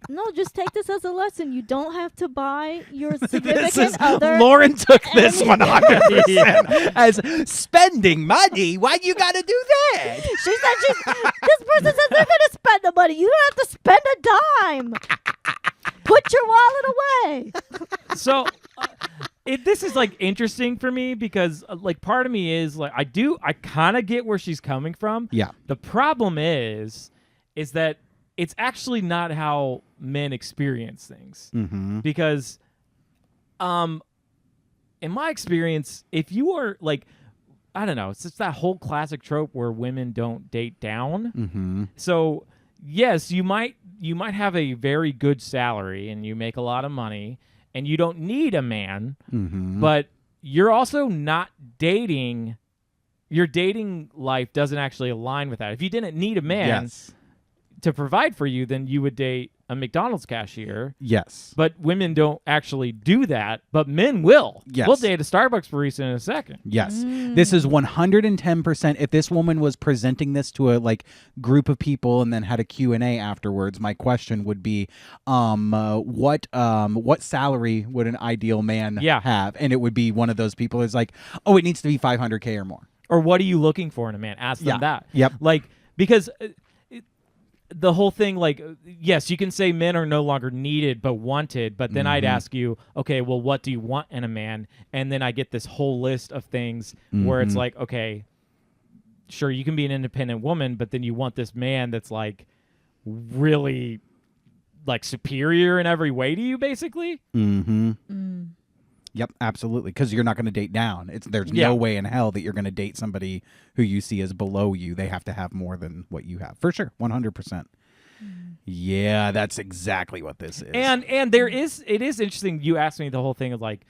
No, just take this as a lesson. You don't have to buy your significant other. Lauren took this 100% as spending money. Why you got to do that? She said this person says they're going to spend the money. You don't have to spend a dime. Put your wallet away. So this is like interesting for me because like part of me is like I kind of get where she's coming from. Yeah. The problem is that it's actually not how men experience things. Mm-hmm. Because in my experience, if you are like, I don't know, it's just that whole classic trope where women don't date down. Mm-hmm. So yes, you might have a very good salary and you make a lot of money and you don't need a man, Mm-hmm. but you're also not dating your dating life doesn't actually align with that. If you didn't need a man to provide for you, then you would date a McDonald's cashier. Yes. But women don't actually do that, but men will. Yes. We'll date a Starbucks barista in a second. Yes. This is 110%. If this woman was presenting this to a like group of people and then had a Q&A afterwards, my question would be, what salary would an ideal man have? And it would be one of those people is like, oh, it needs to be $500K or more. Or what are you looking for in a man? Ask them that. Yep. Like, because the whole thing, like, yes, you can say men are no longer needed but wanted, but then I'd ask you, okay, well, what do you want in a man? And then I get this whole list of things where it's like, okay, sure, you can be an independent woman, but then you want this man that's like really like superior in every way to you, basically. Yep, absolutely. Because you're not going to date down. There's no way in hell that you're going to date somebody who you see as below you. They have to have more than what you have. For sure, 100%. Yeah, that's exactly what this is. And it is interesting. You asked me the whole thing of like,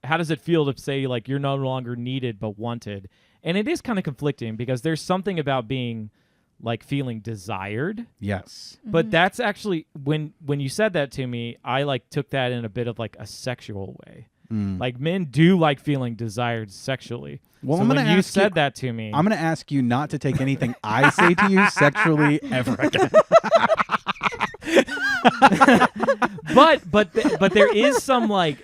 how does it feel to say like you're no longer needed but wanted? And it is kind of conflicting because there's something about being like feeling desired. Yes. But that's actually when you said that to me, I like took that in a bit of like a sexual way. Like men do like feeling desired sexually. Well, so when you said that to me, I'm going to ask you not to take anything I say to you sexually ever again. but there is some like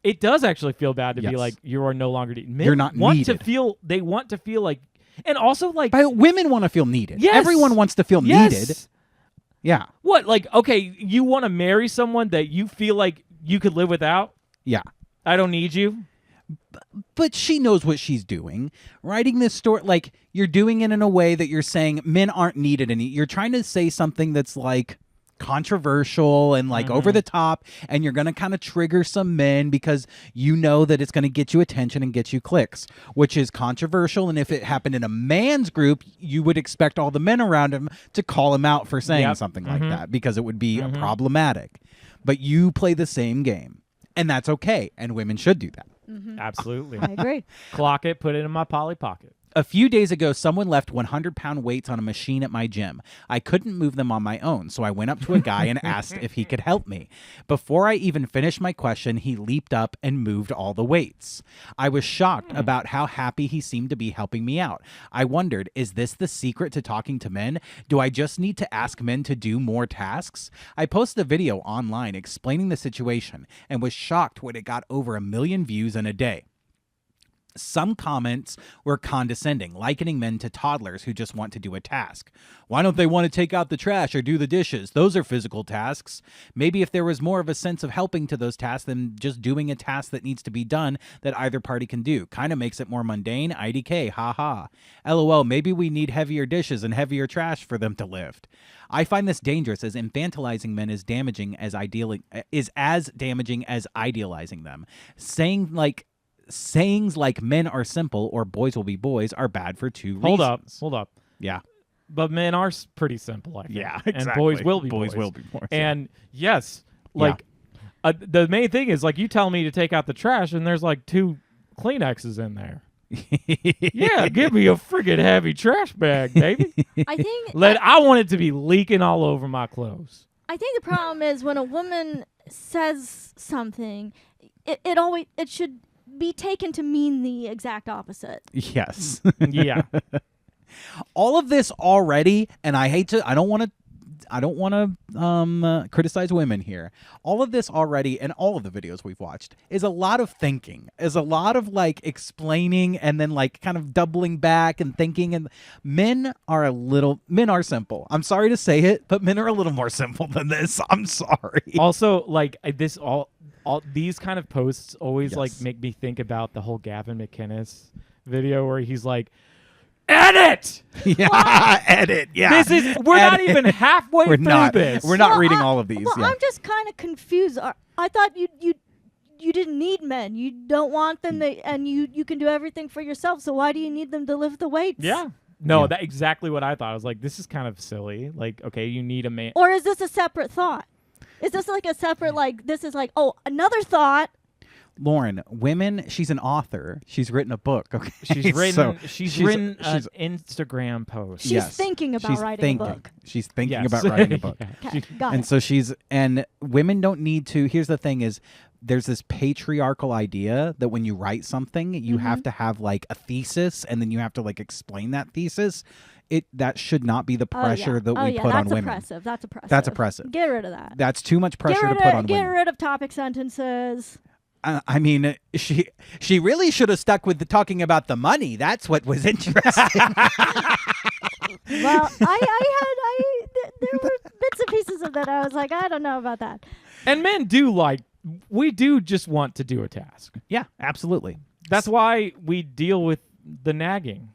it does actually feel bad to be like you are no longer needed. Men You're not needed. They want to feel like, and also like women want to feel needed. Yes. Everyone wants to feel needed. Yeah. What, like, okay, you want to marry someone that you feel like you could live without? Yeah. I don't need you. But she knows what she's doing. Writing this story, like, you're doing it in a way that you're saying men aren't needed. And you're trying to say something that's like controversial and like over the top, and you're going to kind of trigger some men because you know that it's going to get you attention and get you clicks, which is controversial. And if it happened in a man's group, you would expect all the men around him to call him out for saying something like that because it would be problematic. But you play the same game, and that's okay, and women should do that. Absolutely. I agree. Clock it, put it in my Polly Pocket. A few days ago, someone left 100-pound weights on a machine at my gym. I couldn't move them on my own, so I went up to a guy and asked if he could help me. Before I even finished my question, he leaped up and moved all the weights. I was shocked about how happy he seemed to be helping me out. I wondered, is this the secret to talking to men? Do I just need to ask men to do more tasks? I posted a video online explaining the situation and was shocked when it got over 1 million views in a day. Some comments were condescending, likening men to toddlers who just want to do a task. Why don't they want to take out the trash or do the dishes? Those are physical tasks. Maybe if there was more of a sense of helping to those tasks than just doing a task that needs to be done that either party can do. Kind of makes it more mundane. IDK, haha. LOL, maybe we need heavier dishes and heavier trash for them to lift. I find this dangerous, as infantilizing men is as damaging as idealizing them. Sayings like men are simple or boys will be boys are bad for two reasons. Hold up. Yeah. But men are pretty simple, I think. Yeah, And exactly. boys will be boys. will be boys. And yes, like the main thing is like you tell me to take out the trash and there's like 2 Kleenexes in there. Yeah, give me a friggin' heavy trash bag, baby. I think I want it to be leaking all over my clothes. I think the problem is when a woman says something, it should be taken to mean the exact opposite. Yes. Yeah. All of this already, and I don't want to criticize women here. All of this already, and all of the videos we've watched, is a lot of thinking, is a lot of like explaining and then like kind of doubling back and thinking. And men are simple. I'm sorry to say it, but men are a little more simple than this. I'm sorry. Also, like all these kind of posts always like make me think about the whole Gavin McInnes video where he's like, edit! Yeah, edit. Yeah. We're not even halfway through this. We're not reading all of these. Well, I'm just kind of confused. I thought you didn't need men. You don't want them, and you can do everything for yourself. So why do you need them to lift the weights? Yeah. No, that's exactly what I thought. I was like, this is kind of silly. Like, okay, you need a man. Or is this a separate thought? Is this like a separate, like, this is like, oh, another thought? Lauren, women, she's an author. She's written a book. Okay. She's written she's an Instagram post. She's thinking about writing a book. She's thinking Yes. about writing a book. Okay, got And it. so and women don't need to. Here's the thing is, there's this patriarchal idea that when you write something, you have to have like a thesis, and then you have to like explain that thesis. That should not be the pressure that we put on women. Oppressive. That's oppressive. That's oppressive. Get rid of that. That's too much pressure to put on Get women. rid of topic sentences. I mean, she really should have stuck with talking about the money. That's what was interesting. Well, there were bits and pieces of that I was like, I don't know about that. And men we do just want to do a task. Yeah, absolutely. That's why we deal with the nagging.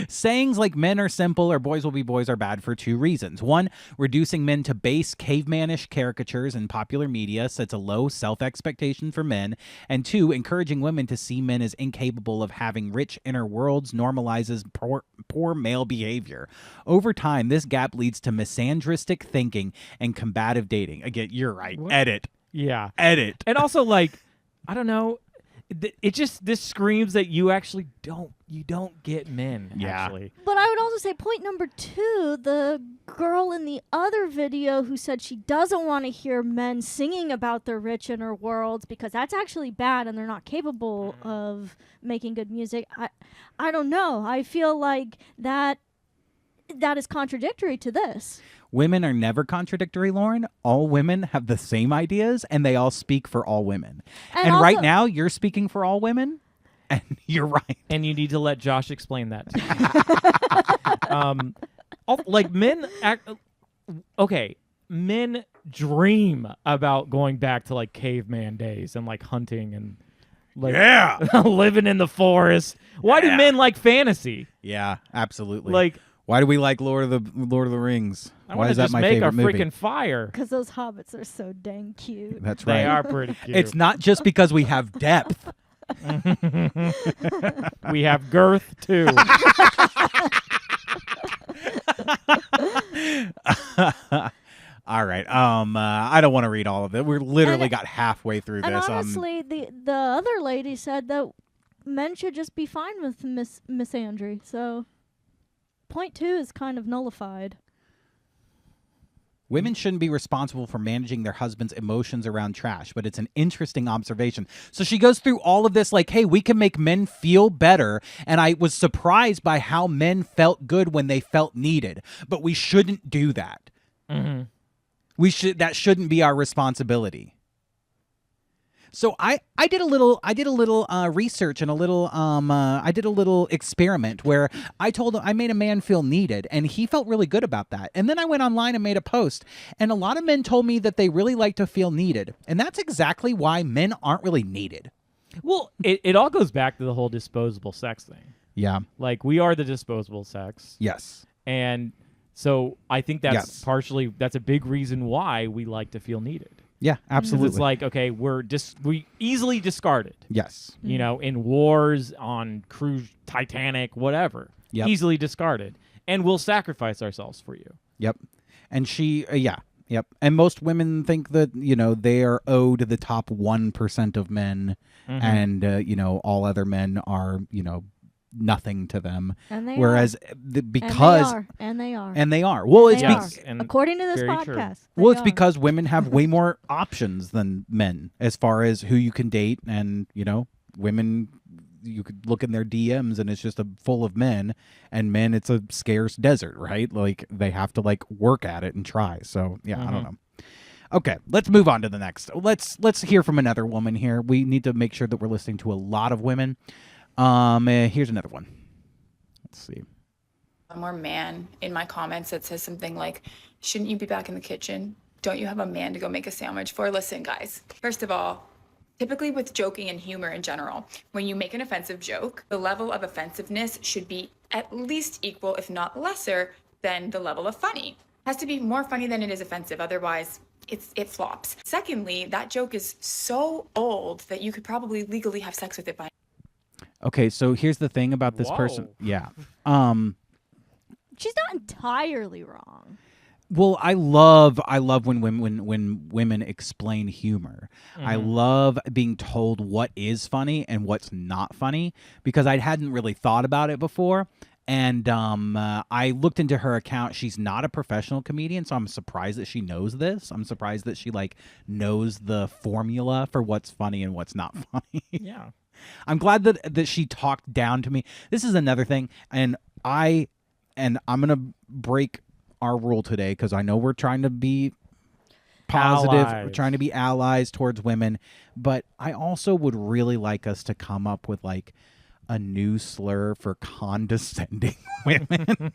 Sayings like men are simple or boys will be boys are bad for two reasons. One, reducing men to base cavemanish caricatures in popular media sets a low self-expectation for men. And two, encouraging women to see men as incapable of having rich inner worlds normalizes poor male behavior. Over time, this gap leads to misandristic thinking and combative dating. Again, you're right. What? Edit. Yeah. Edit. And also, like, I don't know. This screams that you actually don't get men. Yeah. Actually. But I would also say point number 2, the girl in the other video who said she doesn't want to hear men singing about their rich inner worlds because that's actually bad and they're not capable of making good music. I don't know. I feel like that is contradictory to this. Women are never contradictory, Lauren. All women have the same ideas, and they all speak for all women. And right also- now, you're speaking for all women, and you're right. And you need to let Josh explain that to you. Like men men dream about going back to like caveman days and like hunting and like living in the forest. Why do men like fantasy? Yeah, absolutely. Like, why do we like Lord of the Rings? I Why want is to that just my make favorite a movie? freaking fire. Because those hobbits are so dang cute. That's right. They are pretty cute. It's not just because we have depth. We have girth too. All right. I don't want to read all of it. We're literally got halfway through And this. honestly, the other lady said that men should just be fine with misandry. So point 2 is kind of nullified. Women shouldn't be responsible for managing their husband's emotions around trash, but it's an interesting observation. So she goes through all of this like, hey, we can make men feel better. And I was surprised by how men felt good when they felt needed. But we shouldn't do that. Mm-hmm. That shouldn't be our responsibility. So I did a little research and I did a little experiment where I made a man feel needed, and he felt really good about that. And then I went online and made a post, and a lot of men told me that they really like to feel needed, and that's exactly why men aren't really needed. Well, it all goes back to the whole disposable sex thing. Yeah. Like, we are the disposable sex. Yes. And so I think that's Yes. that's a big reason why we like to feel needed. Yeah, absolutely. It's like, okay, we easily discarded. Yes. You know, in wars, on cruise, Titanic, whatever. Yep. Easily discarded. And we'll sacrifice ourselves for you. Yep. And she, yep. And most women think that, they are owed the top 1% of men, Mm-hmm. and, all other men are, nothing to them. And they Whereas are. because And they are. and they are. Well, it's They Yes, are. and According to this very true. podcast. well, they it's are. because women have way more options than men as far as who you can date, and women, you could look in their DMs and it's just full of men, and men it's a scarce desert, right? Like they have to like work at it and try. So yeah, I don't know. Okay, let's move on to the next. Let's hear from another woman here. We need to make sure that we're listening to a lot of women. Here's another one. Let's see. One more man in my comments that says something like, shouldn't you be back in the kitchen? Don't you have a man to go make a sandwich for? Listen, guys, first of all, typically with joking and humor in general, when you make an offensive joke, the level of offensiveness should be at least equal, if not lesser, than the level of funny. It has to be more funny than it is offensive. Otherwise, it flops. Secondly, that joke is so old that you could probably legally have sex with it by. Okay, so here's the thing about this person. Whoa. Yeah. She's not entirely wrong. Well, I love when women explain humor. I love being told what is funny and what's not funny because I hadn't really thought about it before. And I looked into her account. She's not a professional comedian, so I'm surprised that she knows this. I'm surprised that she knows the formula for what's funny and what's not funny. Yeah. I'm glad that she talked down to me. This is another thing, and I'm gonna break our rule today because I know we're trying to be positive, we're trying to be allies towards women, but I also would really like us to come up with a new slur for condescending women.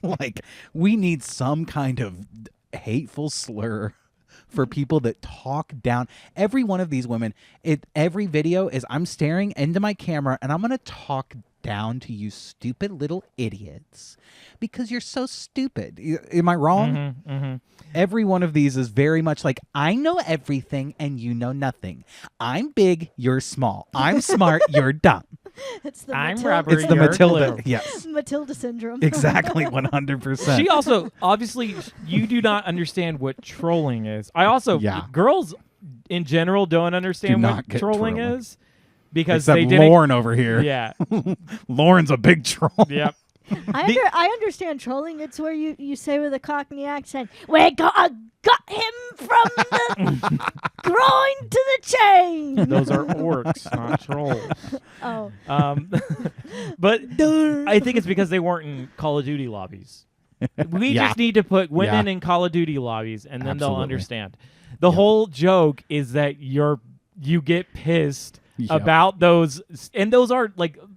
We need some kind of hateful slur for people that talk down. Every one of these women, every video is I'm staring into my camera and I'm going to talk down to you stupid little idiots because you're so stupid. Am I wrong? Every one of these is very much like, I know everything and you know nothing. I'm big, you're small. I'm smart, you're dumb. It's the I'm Matilda. rubber, It's the you're Matilda. glue. Yes. Matilda syndrome. Exactly, 100%. She also, obviously, you do not understand what trolling is. I also, Yeah. girls in general don't understand not what get trolling trolling. is because Except they didn't. Lauren over here. Yeah. Lauren's a big troll. Yep. I understand trolling. It's where you say with a Cockney accent, "We got him from the groin to the chain." Those are orcs, not trolls. Oh. But I think it's because they weren't in Call of Duty lobbies. We Yeah. just need to put women Yeah. in Call of Duty lobbies, and then they'll Absolutely. understand. The whole joke is that you get pissed Yep. about those, and those are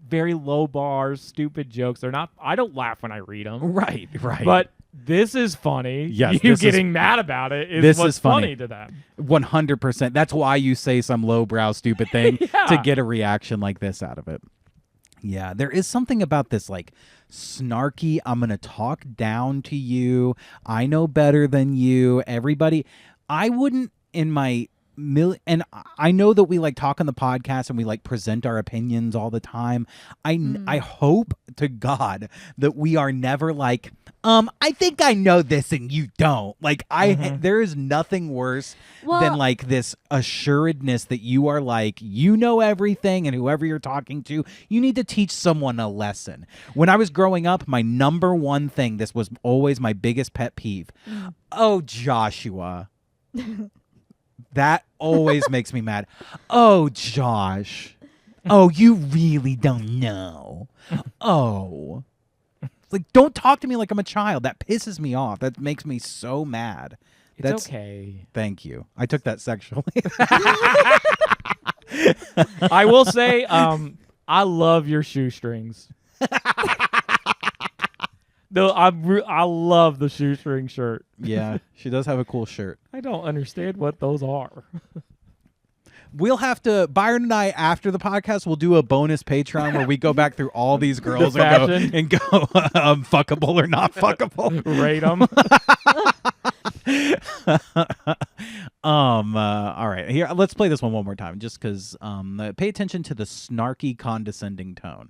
very low bar, stupid jokes. They're not. I don't laugh when I read them. Right. But this is funny. Yes, you this is- getting mad about it is this what's is funny. funny to them. 100%. That's why you say some lowbrow stupid thing to Yeah. get a reaction like this out of it. Yeah, there is something about this snarky, I'm going to talk down to you. I know better than you. Everybody, I wouldn't in my and I know that we talk on the podcast and we present our opinions all the time. I hope to God that we are never I think I know this and you don't. There is nothing worse than this assuredness that you are you know everything, and whoever you're talking to, you need to teach someone a lesson. When I was growing up, my number one thing, this was always my biggest pet peeve. Oh, Joshua. That always makes me mad. Oh, Josh. Oh, you really don't know. Oh. Don't talk to me like I'm a child. That pisses me off. That makes me so mad. It's okay. Thank you. I took that sexually. I will say, I love your shoestrings. No, I love the shoestring shirt. Yeah, she does have a cool shirt. I don't understand what those are. We'll have to, Byron and I, after the podcast, we'll do a bonus Patreon where we go back through all these girls and go fuckable or not fuckable. Rate them. All right, here, let's play this one more time, just because. Pay attention to the snarky, condescending tone.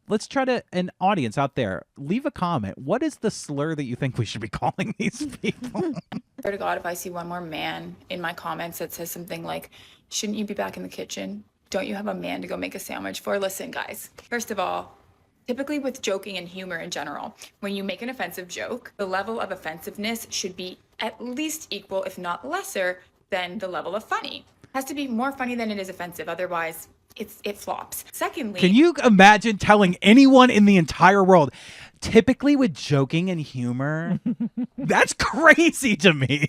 Let's try to, an audience out there, leave a comment. What is the slur that you think we should be calling these people? Swear to God, if I see one more man in my comments that says something like, shouldn't you be back in the kitchen? Don't you have a man to go make a sandwich for? Listen, guys, first of all, typically with joking and humor in general, when you make an offensive joke, the level of offensiveness should be at least equal, if not lesser, than the level of funny. It has to be more funny than it is offensive. Otherwise, it flops. Secondly, can you imagine telling anyone in the entire world, typically with joking and humor? That's crazy to me.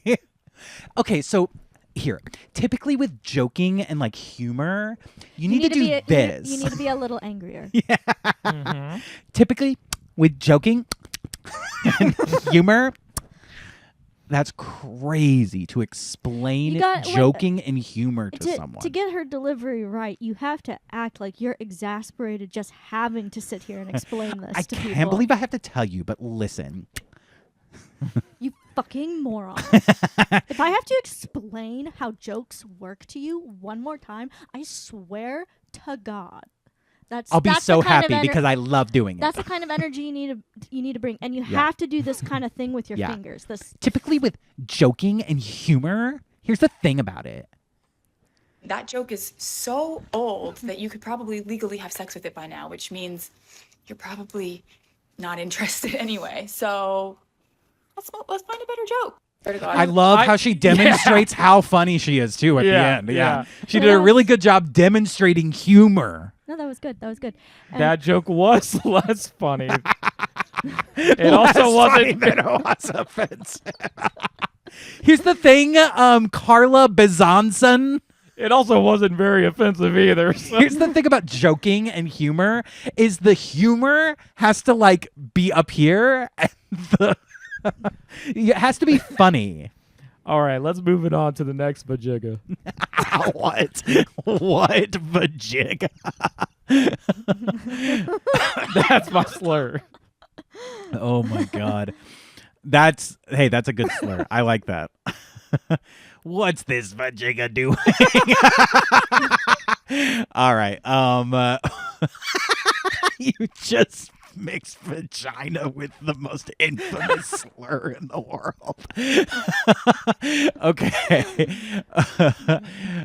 Okay, so here, typically with joking and humor, you need to do this. You need to be a little angrier. Yeah. Mm-hmm. Typically with joking and humor, that's crazy to explain joking and humor to someone. To get her delivery right, you have to act like you're exasperated just having to sit here and explain this to people. I can't believe I have to tell you, but listen. You fucking moron. If I have to explain how jokes work to you one more time, I swear to God I'll be that's so the kind of happy because I love doing it. That's the kind of energy you need to bring, and you have to do this kind of thing with your fingers. This typically with joking and humor. Here's the thing about it. That joke is so old that you could probably legally have sex with it by now, which means you're probably not interested anyway. So let's find a better joke. I love how she demonstrates how funny she is too at the end. Yeah. She did a really good job demonstrating humor. No, that was good. That was good. And That joke was less funny. It also wasn't. But it was offensive. Here's the thing, Carla Bezanson. It also wasn't very offensive either. So. Here's the thing about joking and humor is the humor has to like be up here and it has to be funny. All right, let's move it on to the next vajigga. What? What vajigga? That's my slur. Oh my God. That's a good slur. I like that. What's this vajigga doing? All right. You just mixed vagina with the most infamous slur in the world. Okay.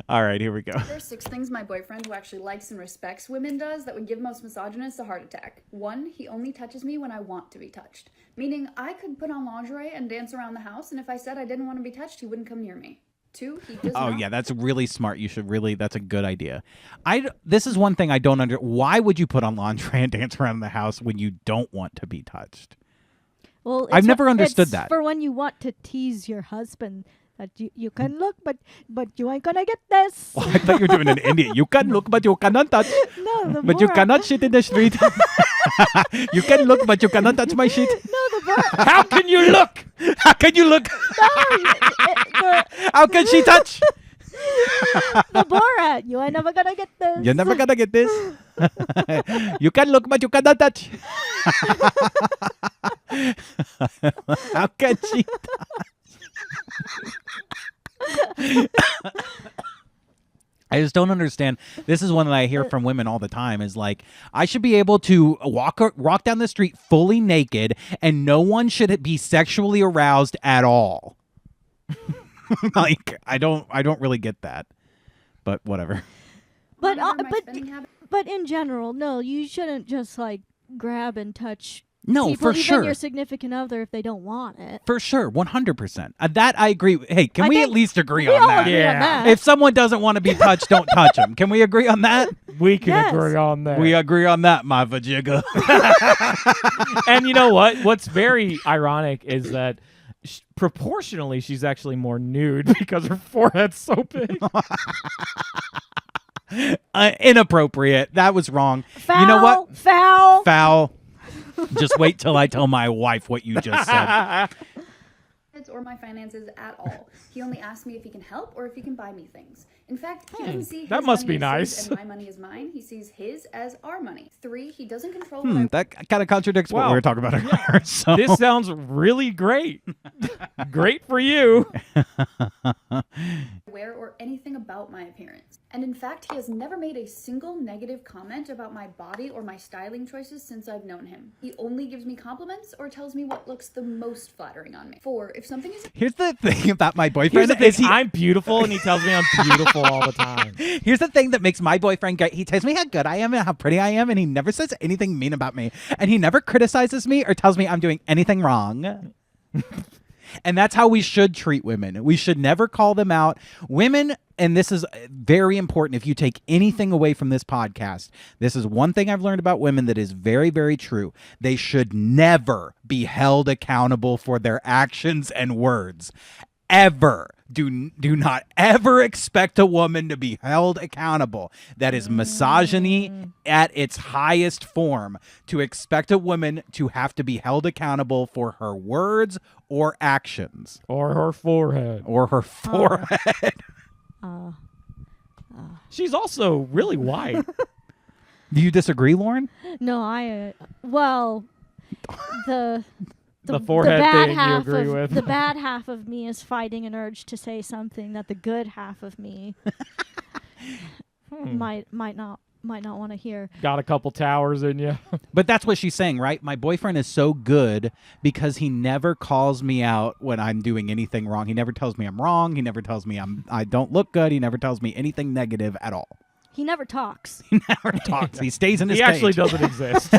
All right, here we go. There are 6 things my boyfriend, who actually likes and respects women, does that would give most misogynists a heart attack. 1, he only touches me when I want to be touched. Meaning I could put on lingerie and dance around the house, and if I said I didn't want to be touched, he wouldn't come near me. 2, he does not. Yeah, that's really smart. You should really, that's a good idea. This is one thing I don't why would you put on lingerie and dance around the house when you don't want to be touched? Well, I've never understood it's that. for when you want to tease your husband. That you can look, but you ain't gonna get this. Oh, I thought you were doing an Indian. You can look, but you cannot touch. No, but you cannot shit in the street. You can look, but you cannot touch my shit. No, the How can you look? How can you look? How can she touch? The Borat. You ain't never gonna get this. You're never gonna get this. You can look, but you cannot touch. How can she touch? I just don't understand. This is one that I hear from women all the time is like, I should be able to walk down the street fully naked and no one should be sexually aroused at all. Like, I don't really get that. But whatever. But in general, no, you shouldn't just like grab and touch No, people, for even sure. your significant other, if they don't want it. For sure, 100%. That I agree. Hey, can we at least agree on all that? agree on that. If someone doesn't want to be touched, don't touch them. Can we agree on that? We can agree on that. We agree on that, my vajigga. And you know what? What's very ironic is that proportionally, she's actually more nude because her forehead's so big. Inappropriate. That was wrong. Foul, you know what? Foul. Just wait till I tell my wife what you just said. Or my finances at all. He only asks me if he can help or if he can buy me things. In fact, he doesn't see his that must money be as his nice. and my money is mine. He sees his as our money. 3, he doesn't control what I That kind of contradicts what Wow. we were talking about earlier. So. This sounds really great. Great for you. wear or anything about my appearance. And in fact, he has never made a single negative comment about my body or my styling choices since I've known him. He only gives me compliments or tells me what looks the most flattering on me. 4, if something is... Here's the thing about my Here's boyfriend. the thing, I'm beautiful, and he tells me I'm beautiful all the time. Here's the thing that makes my boyfriend great. He tells me how good I am and how pretty I am, and he never says anything mean about me. And he never criticizes me or tells me I'm doing anything wrong. And that's how we should treat women. We should never call them out. Women, and this is very important if you take anything away from this podcast, this is one thing I've learned about women that is very, very true. They should never be held accountable for their actions and words. Ever. Do not ever expect a woman to be held accountable. That is misogyny at its highest form. To expect a woman to have to be held accountable for her words or actions. Or her forehead. Or her forehead. She's also really white. Do you disagree, Lauren? No, the forehead bad thing you half agree of, with. The bad half of me is fighting an urge to say something that the good half of me might not might not want to hear. Got a couple towers in you. But that's what she's saying, right? My boyfriend is so good because he never calls me out when I'm doing anything wrong. He never tells me I'm wrong. He never tells me I don't look good. He never tells me anything negative at all. He never talks. He never talks. He stays in his He cage. actually doesn't exist.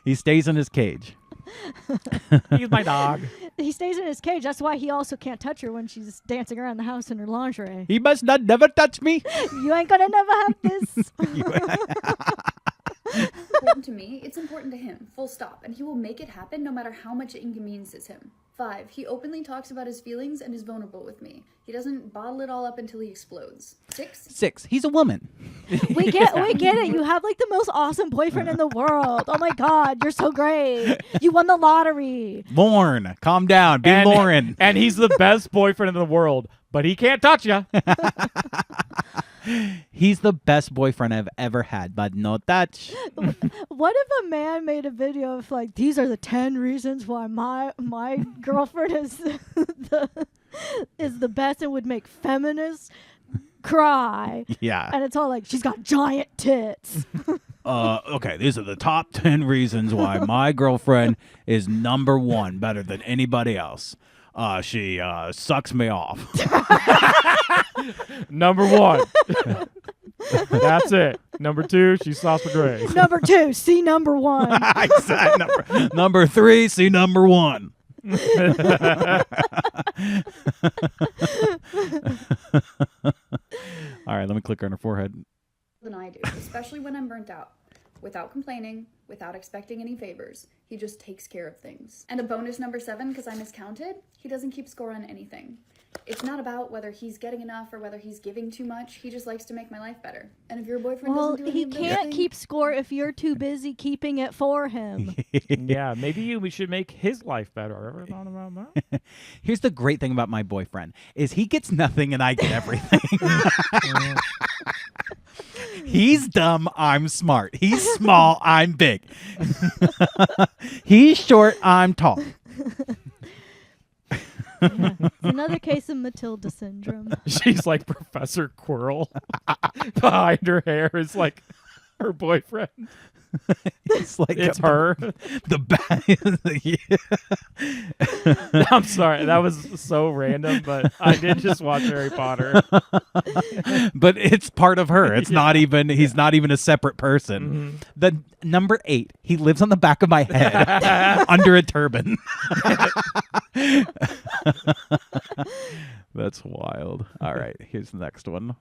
He stays in his cage. He's my dog. He stays in his cage. That's why he also can't touch her when she's dancing around the house in her lingerie. He must not never touch me. You ain't gonna never have this. Important to me, it's important to him, full stop, and he will make it happen no matter how much it inconveniences him. 5, he openly talks about his feelings and is vulnerable with me. He doesn't bottle it all up until he explodes. 6, he's a woman. We get it. You have like the most awesome boyfriend in the world. Oh my God, you're so great. You won the lottery. Lauren, calm down. Be Lauren. And he's the best boyfriend in the world, but he can't touch you. He's the best boyfriend I've ever had, but no touch. What if a man made a video of like, these are the 10 reasons why my girlfriend is the best and would make feminists cry? Yeah. And it's all like, she's got giant tits. Okay, these are the top 10 reasons why my girlfriend is number 1, better than anybody else. She sucks me off. Number 1. That's it. Number 2, she's sauce McGray. Number 2, see number 1. Number 3, see number 1. All right, let me click her on her forehead. Than I do, especially when I'm burnt out. Without complaining, without expecting any favors. He just takes care of things. And a bonus number 7, because I miscounted, he doesn't keep score on anything. It's not about whether he's getting enough or whether he's giving too much. He just likes to make my life better. And if your boyfriend doesn't do any he of those can't things, keep score if you're too busy keeping it for him. Yeah, maybe we should make his life better. Ever thought about that? Here's the great thing about my boyfriend is he gets nothing and I get everything. He's dumb, I'm smart. He's small, I'm big. He's short, I'm tall. Yeah. It's another case of Matilda syndrome. She's like Professor Quirrell. Behind her hair is like her boyfriend. It's like it's her. The I'm sorry, that was so random, but I did just watch Harry Potter. But it's part of her. It's not even. He's not even a separate person. Mm-hmm. The number 8. He lives on the back of my head under a turban. That's wild. All right, here's the next one.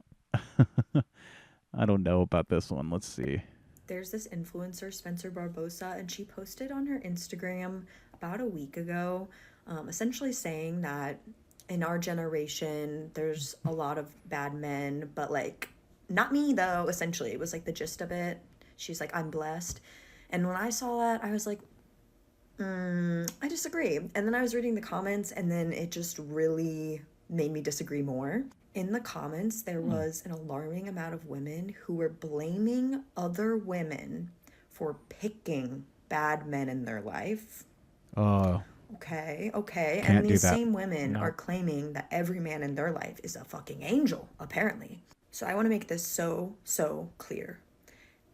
I don't know about this one. Let's see. There's this influencer, Spencer Barbosa, and she posted on her Instagram about a week ago, essentially saying that in our generation, there's a lot of bad men, but like, not me though, essentially. It was like the gist of it. She's like, I'm blessed. And when I saw that, I was like, I disagree. And then I was reading the comments, and then it just really made me disagree more. In the comments, there was an alarming amount of women who were blaming other women for picking bad men in their life. Oh. Okay. Can't And do these that. same women are claiming that every man in their life is a fucking angel, apparently. So I want to make this so clear.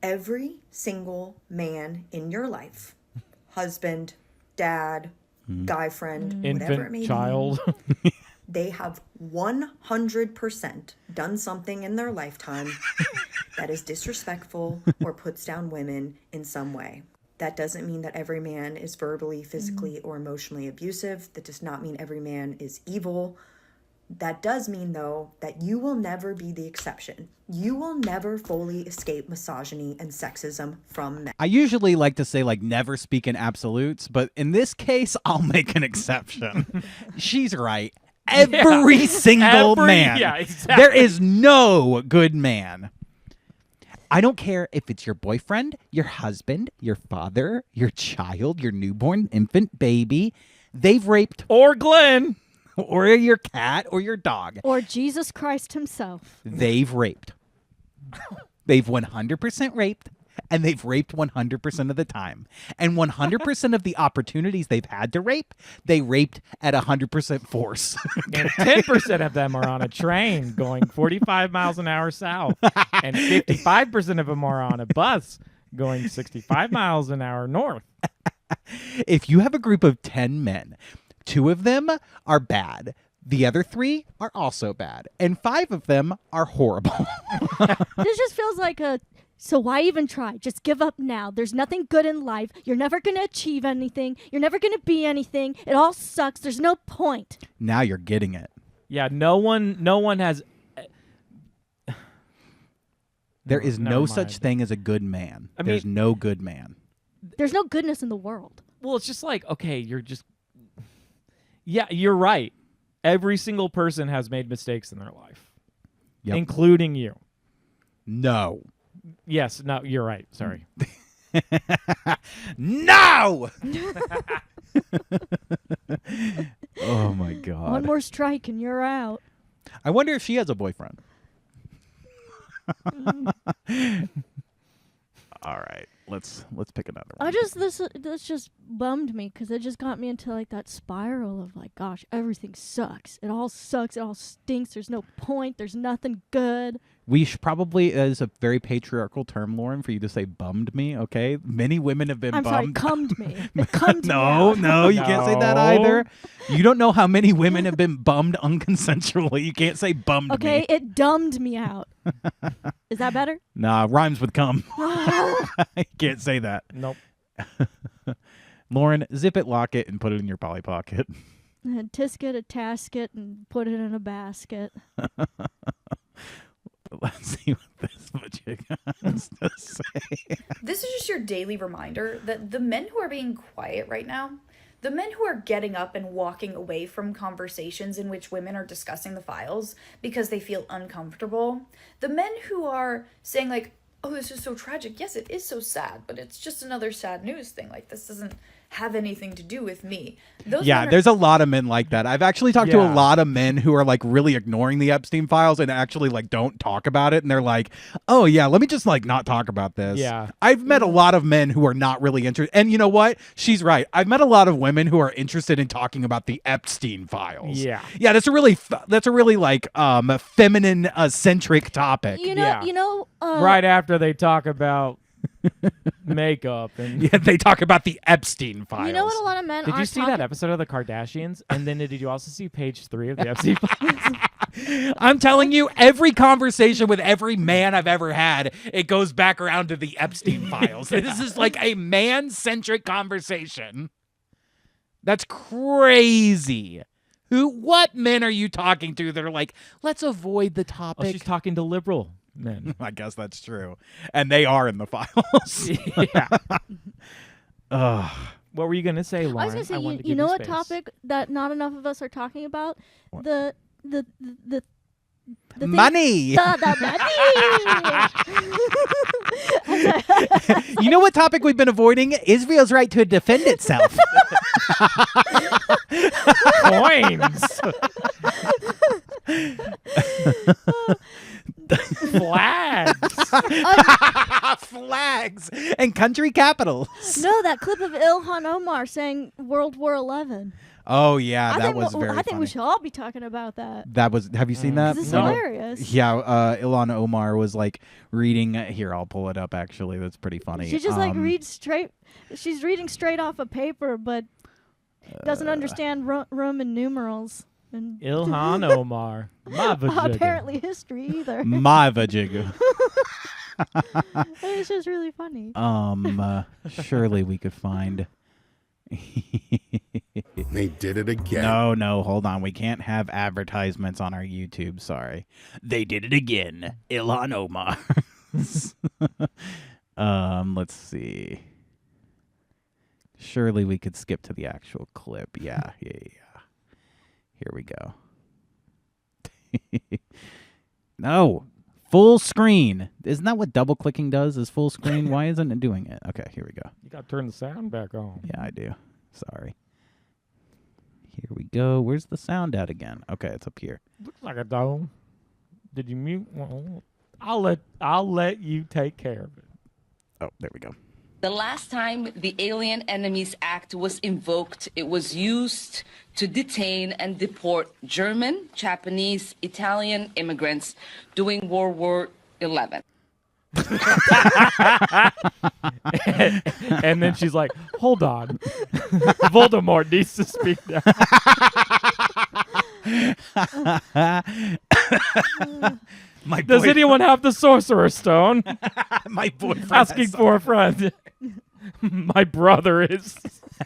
Every single man in your life, husband, dad, guy friend, whatever it may Infant, child. be, they have 100% done something in their lifetime that is disrespectful or puts down women in some way. That doesn't mean that every man is verbally, physically, or emotionally abusive. That does not mean every man is evil. That does mean, though, that you will never be the exception. You will never fully escape misogyny and sexism from men. I usually like to say like never speak in absolutes, but in this case, I'll make an exception. She's right. Every single man. Yeah, exactly. There is no good man. I don't care if it's your boyfriend, your husband, your father, your child, your newborn infant baby. They've raped. Or Glenn. Or your cat or your dog. Or Jesus Christ himself. They've raped. They've 100% raped. and they've raped 100% of the time. And 100% of the opportunities they've had to rape, they raped at 100% force. And 10% of them are on a train going 45 miles an hour south. And 55% of them are on a bus going 65 miles an hour north. If you have a group of 10 men, 2 of them are bad. The other 3 are also bad. And 5 of them are horrible. This just feels like so why even try? Just give up now. There's nothing good in life. You're never going to achieve anything. You're never going to be anything. It all sucks. There's no point. Now you're getting it. Yeah, no one has... There is Never no mind. such thing as a good man. I There's mean- no good man. There's no goodness in the world. Well, it's just like, okay, you're just... Yeah, you're right. Every single person has made mistakes in their life, including you. No. Yes, no, you're right. Sorry. No! Oh, my God. One more strike and you're out. I wonder if she has a boyfriend. All right, let's pick another one. This just bummed me because it just got me into like that spiral of like, gosh, everything sucks. It all sucks. It all stinks. There's no point. There's nothing good. We should probably, is a very patriarchal term, Lauren, for you to say bummed me, okay? Many women have been I'm sorry, bummed. cummed me. It cummed me No, out. no, you can't say that No. either. You don't know how many women have been bummed unconsensually. You can't say bummed Okay, me. it dumbed me out. Is that better? Nah, rhymes with cum. You can't say that. Nope. Lauren, zip it, lock it, and put it in your Polly Pocket. Tisket, a tasket, and put it in a basket. Let's see what this vajig has to say. This is just your daily reminder that the men who are being quiet right now, the men who are getting up and walking away from conversations in which women are discussing the files because they feel uncomfortable, the men who are saying like, oh, this is so tragic. Yes, it is so sad, but it's just another sad news thing. Like, this doesn't have anything to do with me. Those men are- There's a lot of men like that. I've actually talked to a Yeah. lot of men who are like really ignoring the Epstein files and actually like don't talk about it. And they're like, oh yeah, let me just like not talk about this. Yeah. I've met a lot of men who are not really interested. And you know what? She's right. I've met a lot of women who are interested in talking about the Epstein files. Yeah. Yeah. That's a really like feminine centric topic. You know, Yeah. Right after they talk about makeup and Yeah, they talk about the Epstein files. You know what a lot of men Did aren't you see talking- that episode of the Kardashians? And then did you also see page 3 of the Epstein files? I'm telling you, every conversation with every man I've ever had, it goes back around to the Epstein files. This is like a man-centric conversation. That's crazy. What men are you talking to that are like, let's avoid the topic? Oh, she's talking to liberal men. I guess that's true. And they are in the files. Yeah. Ugh. What were you going to say, Lauren? I was gonna say, wanted to you give know a space. topic that not enough of us are talking about? The thing- Money. The money. You know what topic we've been avoiding? Israel's right to defend itself. Coins. Flags. Flags and country capitals. No, that clip of Ilhan Omar saying World War 11. Oh yeah, I that think was very I think funny. we should all be talking about that. That was. Have you seen that? This is No. hilarious. Yeah, Ilhan Omar was like reading. Here, I'll pull it up. Actually, that's pretty funny. She just like reads straight. She's reading straight off a paper, but doesn't understand Roman numerals and Ilhan Omar. My vajigga. apparently history either. My vajigga. It's just really funny. Surely we could find. They did it again. No, hold on. We can't have advertisements on our YouTube. Sorry. They did it again. Ilhan Omar. Let's see. Surely we could skip to the actual clip. Yeah. Here we go. No. Full screen. Isn't that what double clicking does? Is full screen? Why isn't it doing it? Okay, here we go. You got to turn the sound back on. Yeah, I do. Sorry. Here we go. Where's the sound at again? Okay, it's up here. Looks like a dome. Did you mute? Well, I'll let you take care of it. Oh, there we go. The last time the Alien Enemies Act was invoked, it was used to detain and deport German, Japanese, Italian immigrants during World War XI. And then she's like, hold on. Voldemort needs to speak now. Does anyone have the Sorcerer's Stone? My boyfriend asking for a friend. My brother is.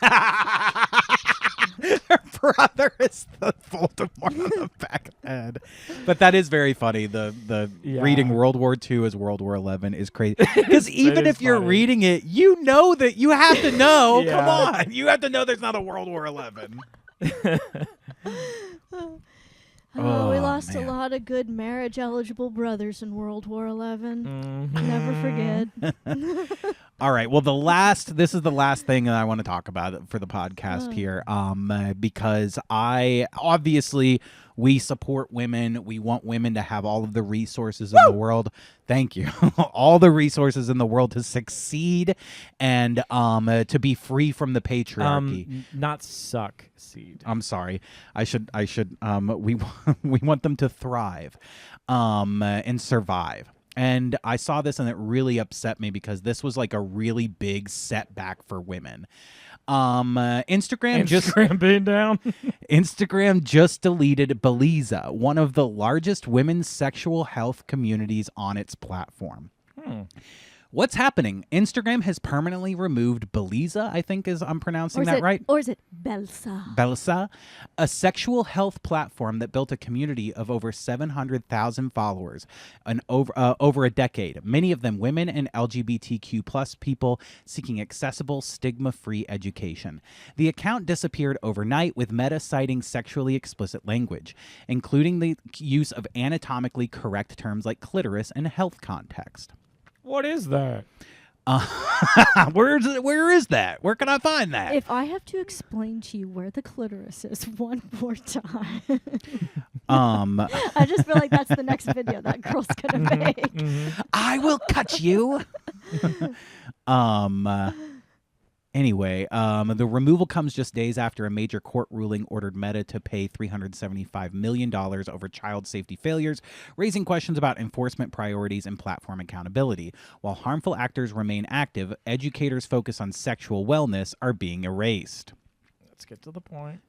Her brother is the Voldemort on the back of the head. But that is very funny. The reading World War II as World War XI is crazy. Because even if you're reading it, you know that you have to know. Yeah. Come on. You have to know there's not a World War XI. Oh, we lost a lot of good marriage-eligible brothers in World War XI. Never forget. All right. Well, this is the last thing that I want to talk about for the podcast here, because we support women. We want women to have all of the resources in the world. Thank you. All the resources in the world to succeed and to be free from the patriarchy. Not succeed. I'm sorry. I should. We want them to thrive, and survive. And I saw this and it really upset me because this was like a really big setback for women. Instagram being down. Instagram just deleted Belisa, one of the largest women's sexual health communities on its platform. What's happening? Instagram has permanently removed Belisa, I think I'm pronouncing that right? Or is it Belsa? Belsa, a sexual health platform that built a community of over 700,000 followers over a decade, many of them women and LGBTQ plus people seeking accessible, stigma-free education. The account disappeared overnight with Meta citing sexually explicit language, including the use of anatomically correct terms like clitoris and health context. What is that? Where is that? Where can I find that? If I have to explain to you where the clitoris is one more time, I just feel like that's the next video that girl's gonna make. I will cut you. Anyway, the removal comes just days after a major court ruling ordered Meta to pay $375 million over child safety failures, raising questions about enforcement priorities and platform accountability. While harmful actors remain active, educators' focus on sexual wellness are being erased. Let's get to the point.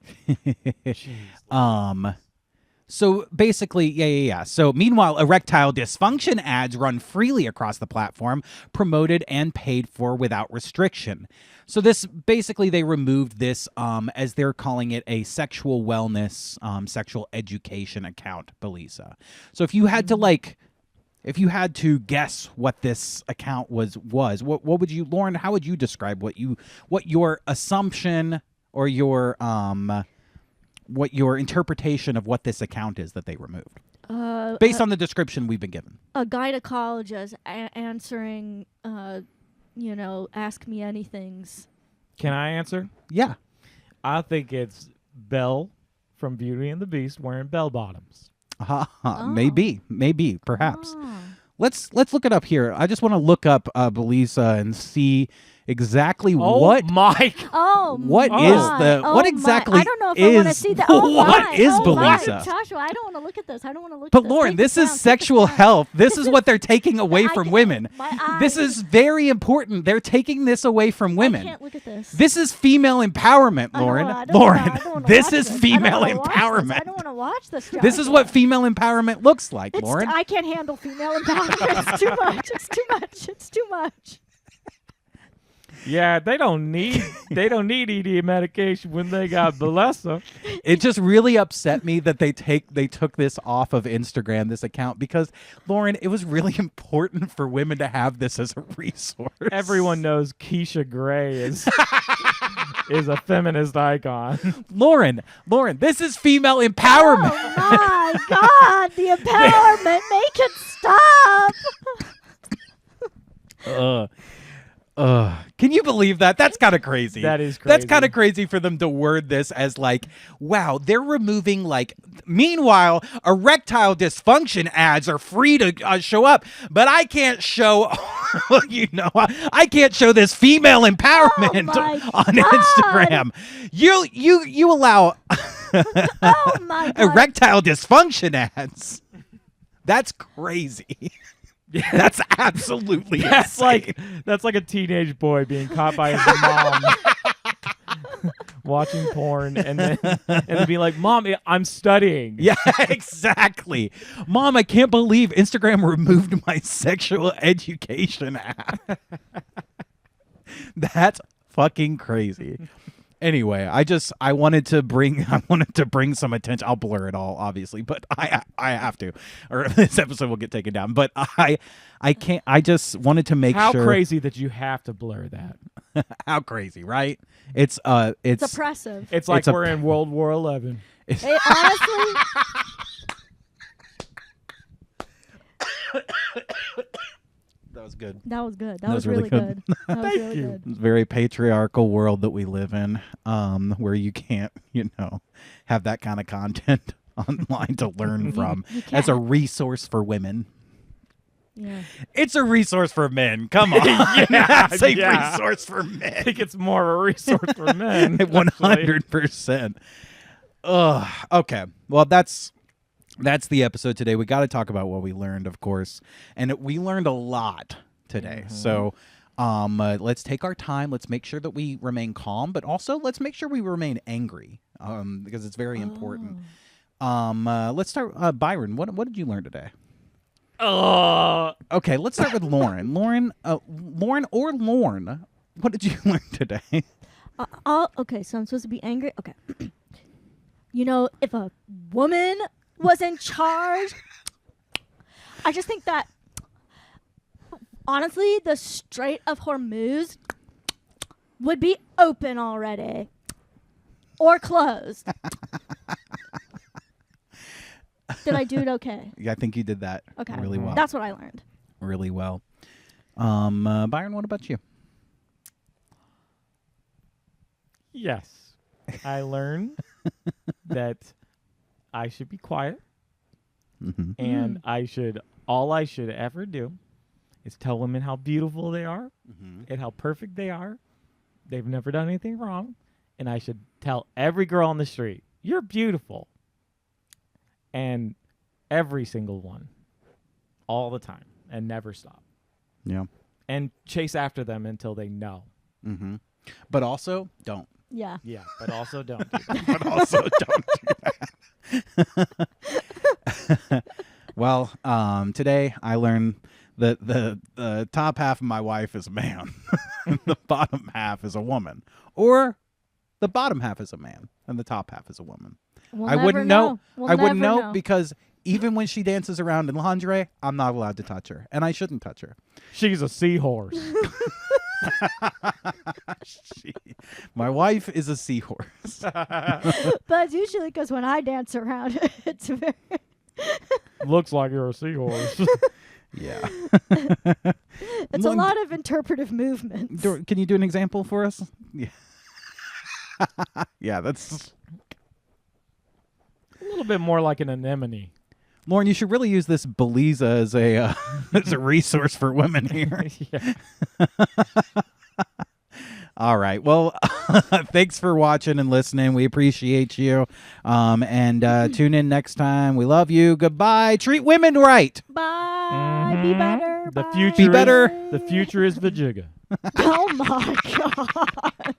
So basically, yeah. So meanwhile, erectile dysfunction ads run freely across the platform, promoted and paid for without restriction. So this basically they removed this as they're calling it a sexual wellness, sexual education account, Belisa. So if you had to guess what this account was, what would you, Lauren? How would you describe what your assumption or your what your interpretation of what this account is that they removed, based on the description we've been given? A gynecologist answering, ask me anythings. Can I answer? Yeah. I think it's Belle from Beauty and the Beast wearing bell bottoms. Maybe, perhaps. Let's look it up here. I just want to look up Belisa and see exactly what exactly I don't know if I want to see that. Belisa? Joshua, I don't want to look at this. I don't want to look But at this. Lauren, this is sexual health. This is what they're taking away from women. This is very important. They're taking this away from women. I can't look at this. This is female empowerment, Lauren. This is female empowerment. I don't want to watch this. This is what female empowerment looks like, Lauren. I can't handle female empowerment. It's too much. It's too much. Yeah, they don't need ED medication when they got Belisa. It just really upset me that they took this off of Instagram, this account, because Lauren, it was really important for women to have this as a resource. Everyone knows Keisha Gray is a feminist icon. Lauren, this is female empowerment. Oh my God, the empowerment, make it stop. Can you believe that? That's kind of crazy. That is crazy. That's kind of crazy for them to word this as like, wow, they're removing meanwhile, erectile dysfunction ads are free to show up, but I can't show Well, you know, I can't show this female empowerment on Instagram. You allow Oh my God. erectile dysfunction ads. That's crazy. That's absolutely insane. That's like a teenage boy being caught by his mom watching porn and then be like, "Mom, I'm studying." Yeah, exactly. Mom, I can't believe Instagram removed my sexual education app. That's fucking crazy. Anyway, I wanted to bring some attention. I'll blur it all, obviously, but I have to, or this episode will get taken down. But I can't. I just wanted to make How sure. crazy that you have to blur that. How crazy, right? It's oppressive. It's like we're in World War 11. Hey, honestly, That was good. that was good. That was really good. That was really good. It's a very patriarchal world that we live in, where you can't, have that kind of content online to learn from as a resource for women. Yeah. It's a resource for men. Come on. That's a resource for men. I think it's more of a resource for men. 100%. Okay. Well, that's the episode today. We got to talk about what we learned, of course. And we learned a lot today. So let's take our time. Let's make sure that we remain calm, but also let's make sure we remain angry because it's very important. Let's start. Byron, what did you learn today? Okay, let's start with Lauren. Lauren, what did you learn today? Okay, so I'm supposed to be angry? Okay. If a woman was in charge, I just think that, honestly, the Strait of Hormuz would be open already. Or closed. Did I do it okay? Yeah, I think you did that really well. That's what I learned. Really well. Byron, what about you? Yes. I learned that I should be quiet. And all I should ever do is tell women how beautiful they are and how perfect they are. They've never done anything wrong. And I should tell every girl on the street, you're beautiful. And every single one, all the time, and never stop. Yeah. And chase after them until they know. But also, don't. Yeah. Yeah, but also don't do that. But also don't do that. Well, today I learned that the top half of my wife is a man. The bottom half is a woman. Or the bottom half is a man and the top half is a woman. I wouldn't know. I wouldn't know because even when she dances around in lingerie, I'm not allowed to touch her, and I shouldn't touch her. She's a seahorse. My wife is a seahorse. But it's usually because when I dance around, it's very... Looks like you're a seahorse. Yeah. It's a lot of interpretive movements. Can you do an example for us? Yeah. Yeah, that's... A little bit more like an anemone. Lauren, you should really use this Belize as a as a resource for women here. All right. Well, thanks for watching and listening. We appreciate you. And tune in next time. We love you. Goodbye. Treat women right. Bye. Be better. The Bye. future. Be better. The future is Vajigga. Oh my God.